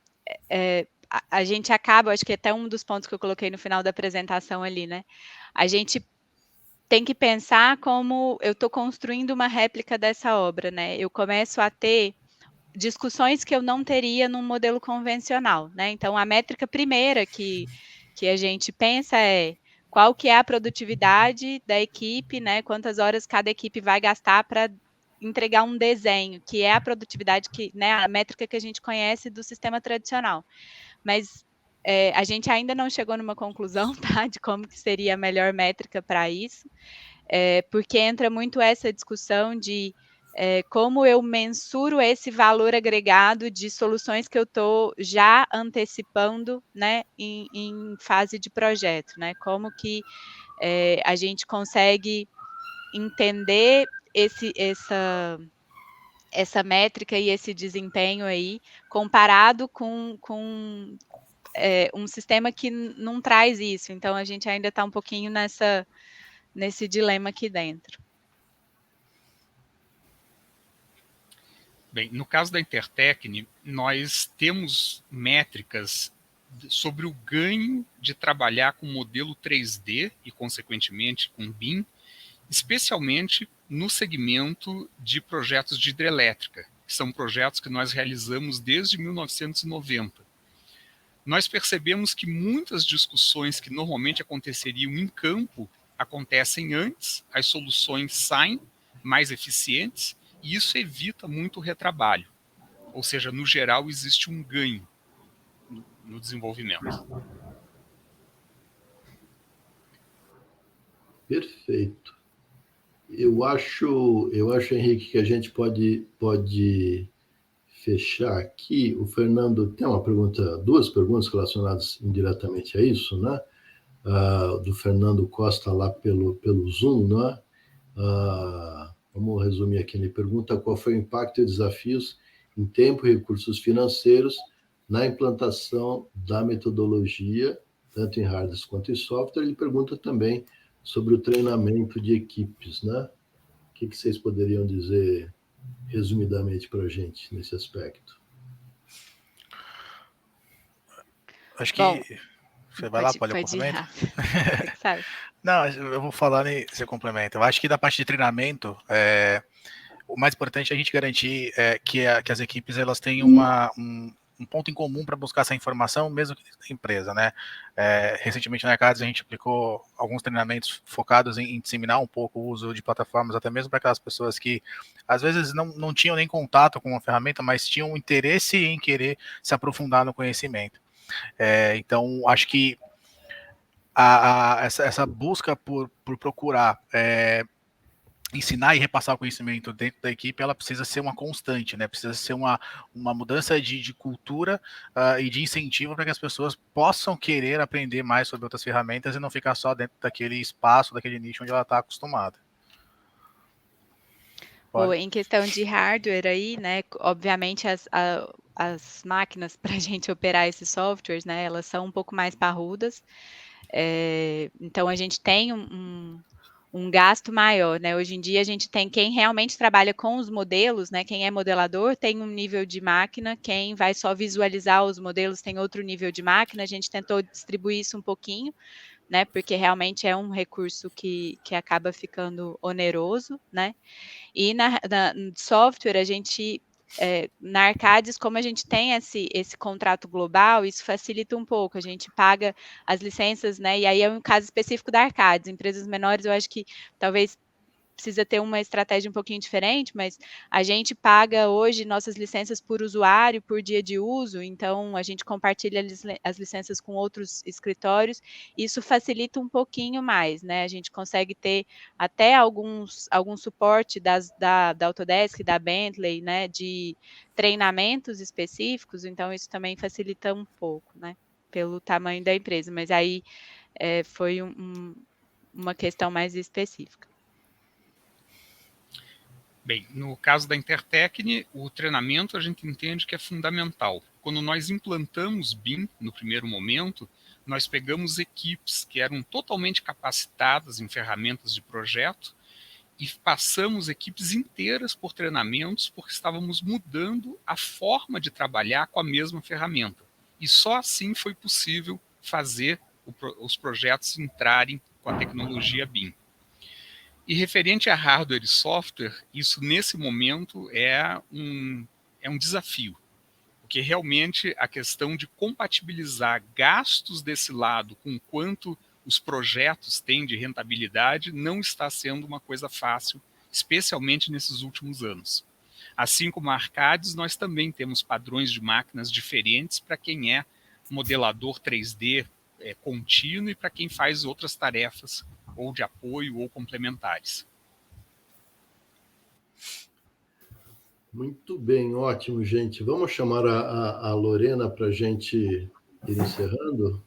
a gente acaba, acho que até um dos pontos que eu coloquei no final da apresentação ali, né? A gente tem que pensar como eu estou construindo uma réplica dessa obra, né? Eu começo a ter discussões que eu não teria num modelo convencional, né? Então, a métrica primeira que a gente pensa é qual que é a produtividade da equipe, né? Quantas horas cada equipe vai gastar para entregar um desenho, que é a produtividade que, né? A métrica que a gente conhece do sistema tradicional. Mas a gente ainda não chegou numa conclusão, tá? De como que seria a melhor métrica para isso, porque entra muito essa discussão de como eu mensuro esse valor agregado de soluções que eu estou já antecipando, né, em fase de projeto, né? Como que a gente consegue entender essa métrica e esse desempenho aí, comparado com um sistema que não traz isso. Então, a gente ainda está um pouquinho nesse dilema aqui dentro. Bem, no caso da Intertecne, nós temos métricas sobre o ganho de trabalhar com modelo 3D e, consequentemente, com BIM, especialmente no segmento de projetos de hidrelétrica, que são projetos que nós realizamos desde 1990. Nós percebemos que muitas discussões que normalmente aconteceriam em campo acontecem antes, as soluções saem mais eficientes, e isso evita muito o retrabalho. Ou seja, no geral, existe um ganho no desenvolvimento. Perfeito. Eu acho, Henrique, que a gente pode fechar aqui. O Fernando tem duas perguntas relacionadas indiretamente a isso, né? Do Fernando Costa lá pelo Zoom, né? Vamos resumir aqui. Ele pergunta qual foi o impacto e desafios em tempo e recursos financeiros na implantação da metodologia, tanto em hardware quanto em software. Ele pergunta também sobre o treinamento de equipes, né? O que vocês poderiam dizer resumidamente para a gente nesse aspecto? Acho que você vai lá, pode complementar? Não, eu vou falar e você complementa. Eu acho que da parte de treinamento, o mais importante é a gente garantir que as equipes elas tenham um ponto em comum para buscar essa informação, mesmo que da empresa, né? Recentemente na Arcades a gente aplicou alguns treinamentos focados em disseminar um pouco o uso de plataformas, até mesmo para aquelas pessoas que às vezes não tinham nem contato com uma ferramenta, mas tinham interesse em querer se aprofundar no conhecimento. Então, acho que essa busca por procurar ensinar e repassar o conhecimento dentro da equipe, ela precisa ser uma constante, né? Precisa ser uma mudança de cultura e de incentivo para que as pessoas possam querer aprender mais sobre outras ferramentas e não ficar só dentro daquele espaço, daquele nicho onde ela está acostumada. Bom, em questão de hardware aí, né? Obviamente as máquinas para a gente operar esses softwares, né? Elas são um pouco mais parrudas. Então a gente tem um gasto maior, né? Hoje em dia a gente tem quem realmente trabalha com os modelos, né? Quem é modelador tem um nível de máquina, quem vai só visualizar os modelos tem outro nível de máquina. A gente tentou distribuir isso um pouquinho, né? Porque realmente é um recurso que acaba ficando oneroso, né? E na software a gente na Arcades, como a gente tem esse contrato global, isso facilita um pouco, a gente paga as licenças, né, e aí é um caso específico da Arcades, empresas menores eu acho que talvez precisa ter uma estratégia um pouquinho diferente, mas a gente paga hoje nossas licenças por usuário, por dia de uso, então a gente compartilha as licenças com outros escritórios, isso facilita um pouquinho mais, né? A gente consegue ter até algum suporte da Autodesk, da Bentley, né, de treinamentos específicos, então isso também facilita um pouco, né, pelo tamanho da empresa, mas aí foi uma questão mais específica. Bem, no caso da Intertecne, o treinamento a gente entende que é fundamental. Quando nós implantamos BIM, no primeiro momento, nós pegamos equipes que eram totalmente capacitadas em ferramentas de projeto e passamos equipes inteiras por treinamentos porque estávamos mudando a forma de trabalhar com a mesma ferramenta. E só assim foi possível fazer os projetos entrarem com a tecnologia BIM. E referente a hardware e software, isso nesse momento é um desafio, porque realmente a questão de compatibilizar gastos desse lado com quanto os projetos têm de rentabilidade não está sendo uma coisa fácil, especialmente nesses últimos anos. Assim como a Arcades, nós também temos padrões de máquinas diferentes para quem é modelador 3D contínuo e para quem faz outras tarefas ou de apoio ou complementares. Muito bem, ótimo, gente. Vamos chamar a Lorena para a gente ir encerrando?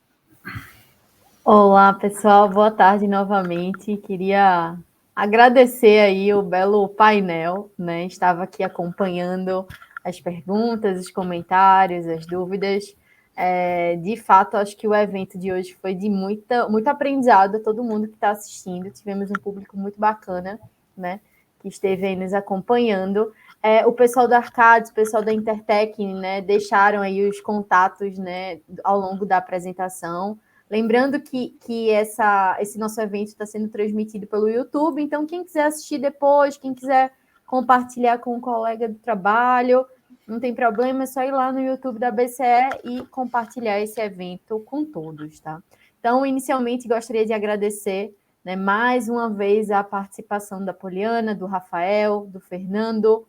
Olá, pessoal, boa tarde novamente. Queria agradecer aí o belo painel, né? Estava aqui acompanhando as perguntas, os comentários, as dúvidas. De fato, acho que o evento de hoje foi de muito aprendizado a todo mundo que está assistindo. Tivemos um público muito bacana, né? Que esteve aí nos acompanhando. O pessoal da Arcades, o pessoal da Intertecne, né? Deixaram aí os contatos, né? Ao longo da apresentação. Lembrando que esse nosso evento está sendo transmitido pelo YouTube, então quem quiser assistir depois, quem quiser compartilhar com um colega do trabalho, não tem problema, é só ir lá no YouTube da BCE e compartilhar esse evento com todos, tá? Então, inicialmente, gostaria de agradecer, né, mais uma vez a participação da Poliana, do Rafael, do Fernando,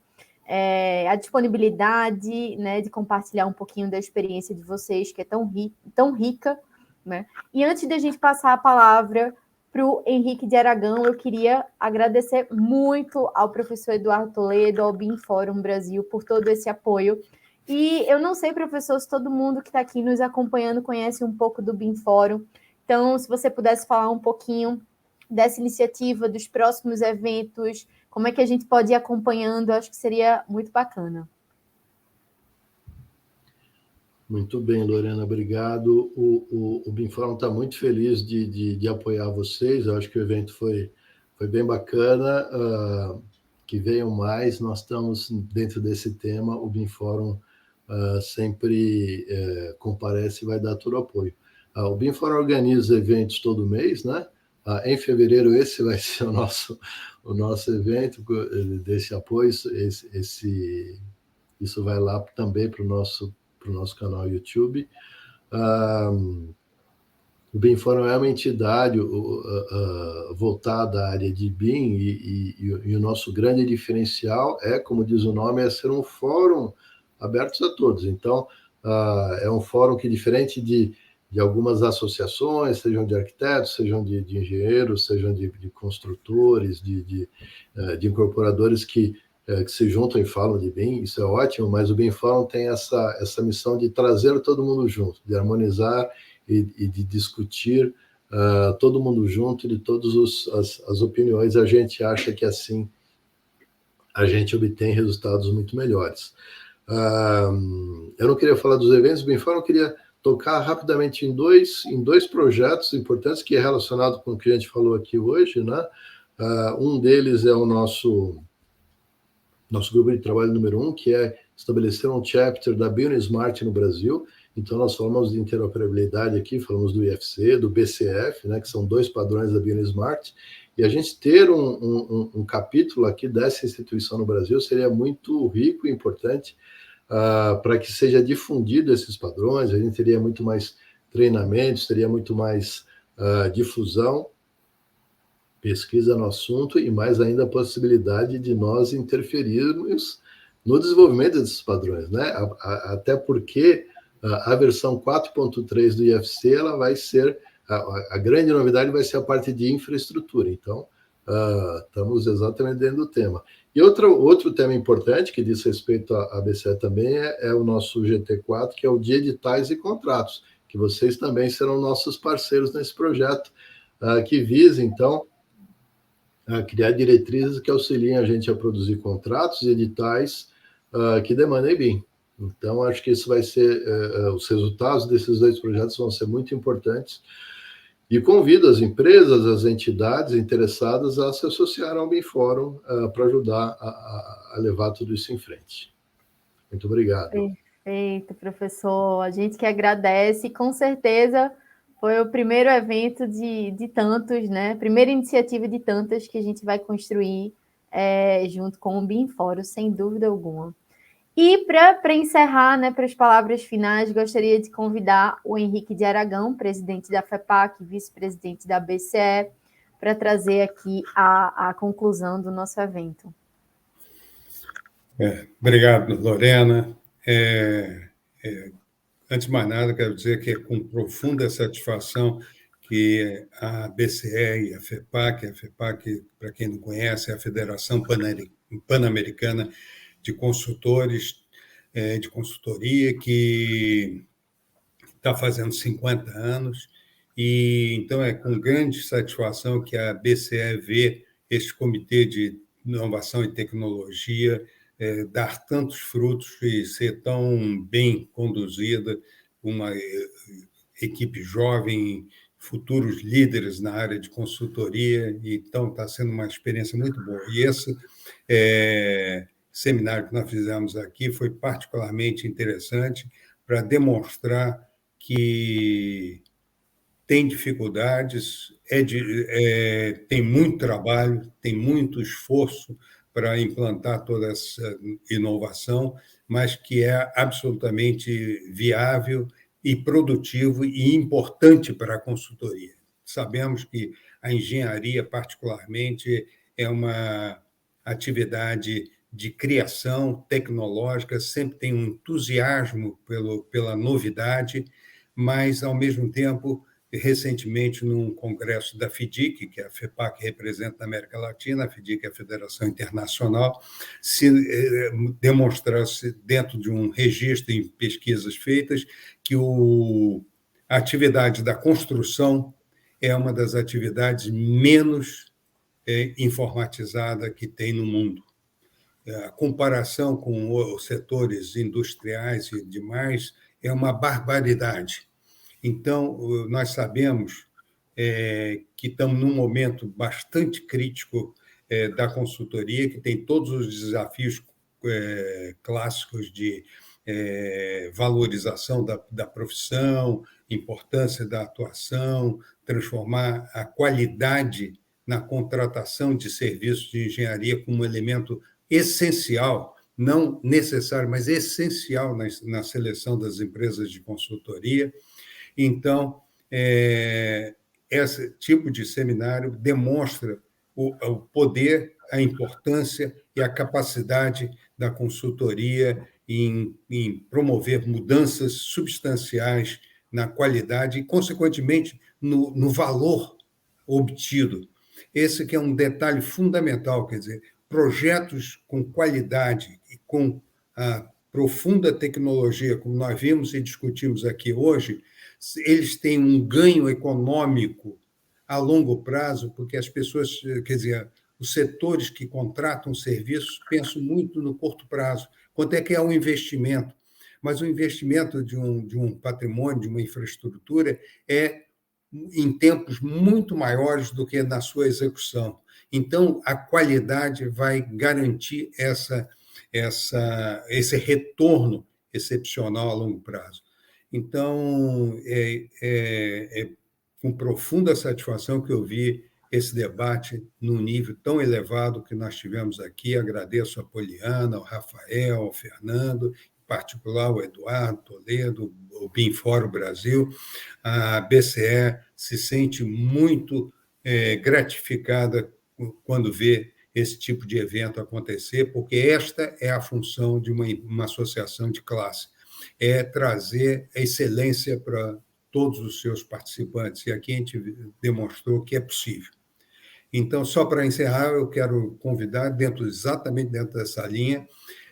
a disponibilidade, né, de compartilhar um pouquinho da experiência de vocês, que é tão rica, né? E antes de a gente passar a palavra para o Henrique de Aragão, eu queria agradecer muito ao professor Eduardo Toledo, ao BIM Fórum Brasil, por todo esse apoio. E eu não sei, professor, se todo mundo que está aqui nos acompanhando conhece um pouco do BIM Fórum. Então, se você pudesse falar um pouquinho dessa iniciativa, dos próximos eventos, como é que a gente pode ir acompanhando, acho que seria muito bacana. Muito bem, Lorena, obrigado. O BIM Fórum está muito feliz de apoiar vocês. Eu acho que o evento foi bem bacana. Que venham mais. Nós estamos dentro desse tema. O BIM Fórum sempre comparece e vai dar todo o apoio. O BIM Fórum organiza eventos todo mês, né? Em fevereiro, esse vai ser o nosso evento desse apoio. Isso vai lá também para o nosso canal YouTube. O BIM Fórum é uma entidade voltada à área de BIM e o nosso grande diferencial como diz o nome, é ser um fórum aberto a todos. Então, é um fórum que, diferente de algumas associações, sejam de arquitetos, sejam de engenheiros, sejam de construtores, de incorporadores que se juntam e falam de BIM, isso é ótimo, mas o BIM Fórum tem essa missão de trazer todo mundo junto, de harmonizar e de discutir todo mundo junto, de todas as opiniões. A gente acha que assim a gente obtém resultados muito melhores. Eu não queria falar dos eventos do BIM Fórum, eu queria tocar rapidamente em dois projetos importantes que é relacionado com o que a gente falou aqui hoje, né? Um deles é o nosso grupo de trabalho número 1, que é estabelecer um chapter da BuildingSmart no Brasil. Então, nós falamos de interoperabilidade aqui, falamos do IFC, do BCF, né, que são 2 padrões da BuildingSmart, e a gente ter um capítulo aqui dessa instituição no Brasil seria muito rico e importante para que seja difundido esses padrões. A gente teria muito mais treinamentos, teria muito mais difusão. pesquisa no assunto e mais ainda a possibilidade de nós interferirmos no desenvolvimento desses padrões, né? Até porque a versão 4.3 do IFC ela vai ser a grande novidade vai ser a parte de infraestrutura. Então, estamos exatamente dentro do tema. E outro tema importante que diz respeito à BCE também é o nosso GT4, que é o de editais e contratos, que vocês também serão nossos parceiros nesse projeto, que visa, então, criar diretrizes que auxiliem a gente a produzir contratos e editais que demandem BIM. Então, acho que isso vai ser, os resultados desses 2 projetos vão ser muito importantes. E convido as empresas, as entidades interessadas a se associar ao BIM Fórum para ajudar a levar tudo isso em frente. Muito obrigado. Perfeito, professor. A gente que agradece, e com certeza foi o primeiro evento de tantos, né? Primeira iniciativa de tantas que a gente vai construir junto com o BIM Fórum, sem dúvida alguma. E para encerrar, né, para as palavras finais, gostaria de convidar o Henrique de Aragão, presidente da FEPAC, vice-presidente da BCE, para trazer aqui a conclusão do nosso evento. Obrigado, Lorena. Antes de mais nada, quero dizer que é com profunda satisfação que a BCE e a FEPAC, para quem não conhece, é a Federação Pan-Americana de Consultores de Consultoria, que está fazendo 50 anos, e então é com grande satisfação que a BCE vê este Comitê de Inovação e Tecnologia dar tantos frutos e ser tão bem conduzida, uma equipe jovem, futuros líderes na área de consultoria, então está sendo uma experiência muito boa. E esse seminário que nós fizemos aqui foi particularmente interessante para demonstrar que tem dificuldades, tem muito trabalho, tem muito esforço para implantar toda essa inovação, mas que é absolutamente viável e produtivo e importante para a consultoria. Sabemos que a engenharia, particularmente, é uma atividade de criação tecnológica, sempre tem um entusiasmo pela novidade, mas, ao mesmo tempo, recentemente, num congresso da FIDIC, que é a FEPAC representa na América Latina, a FIDIC é a Federação Internacional, se demonstrasse, dentro de um registro em pesquisas feitas, que a atividade da construção é uma das atividades menos informatizada que tem no mundo. A comparação com os setores industriais e demais é uma barbaridade. Então, nós sabemos que estamos num momento bastante crítico da consultoria, que tem todos os desafios clássicos de valorização da profissão, importância da atuação, transformar a qualidade na contratação de serviços de engenharia como um elemento essencial, não necessário, mas essencial na seleção das empresas de consultoria. Então, esse tipo de seminário demonstra o poder, a importância e a capacidade da consultoria em promover mudanças substanciais na qualidade e, consequentemente, no valor obtido. Esse que é um detalhe fundamental, quer dizer, projetos com qualidade e com a profunda tecnologia, como nós vimos e discutimos aqui hoje, eles têm um ganho econômico a longo prazo, porque as pessoas, quer dizer, os setores que contratam serviços pensam muito no curto prazo. Quanto é que é o investimento? Mas o investimento de um patrimônio, de uma infraestrutura, é em tempos muito maiores do que na sua execução. Então, a qualidade vai garantir esse retorno excepcional a longo prazo. Então, é com profunda satisfação que eu vi esse debate num nível tão elevado que nós tivemos aqui. Agradeço a Poliana, ao Rafael, ao Fernando, em particular o Eduardo Toledo, o BIM Fórum Brasil. A BCE se sente muito gratificada quando vê esse tipo de evento acontecer, porque esta é a função de uma associação de classe, é trazer a excelência para todos os seus participantes, e aqui a gente demonstrou que é possível. Então, só para encerrar, eu quero convidar, exatamente dentro dessa linha,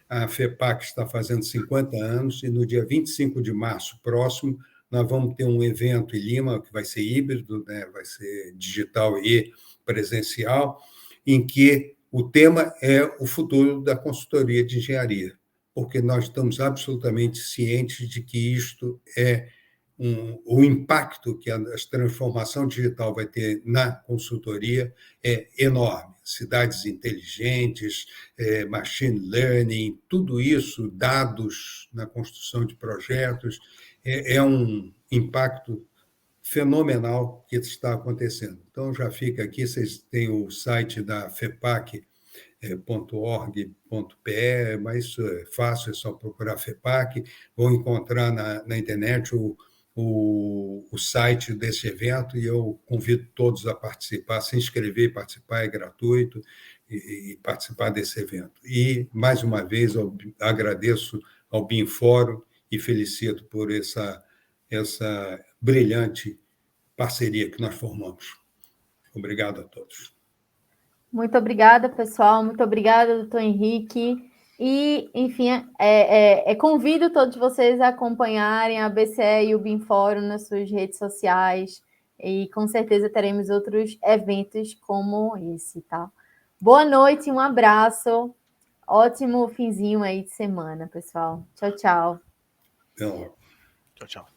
a FEPAC está fazendo 50 anos, e no dia 25 de março próximo, nós vamos ter um evento em Lima, que vai ser híbrido, né? Vai ser digital e presencial, em que o tema é o futuro da consultoria de engenharia, porque nós estamos absolutamente cientes de que isto é o impacto que a transformação digital vai ter na consultoria é enorme. Cidades inteligentes, machine learning, tudo isso, dados na construção de projetos, é um impacto fenomenal que está acontecendo. Então, já fica aqui, vocês têm o site da fepac.org.br, mas isso é fácil, é só procurar FEPAC, vão encontrar na internet o site desse evento, e eu convido todos a participar, se inscrever e participar, é gratuito, e participar desse evento. E, mais uma vez, eu agradeço ao BIM Fórum e felicito por essa brilhante parceria que nós formamos. Obrigado a todos. Muito obrigada, pessoal. Muito obrigada, doutor Henrique. E, enfim, convido todos vocês a acompanharem a BCE e o BIM Fórum nas suas redes sociais, e com certeza teremos outros eventos como esse, tá? Boa noite, um abraço, ótimo finzinho aí de semana, pessoal. Tchau, tchau. Então, Tchau, tchau.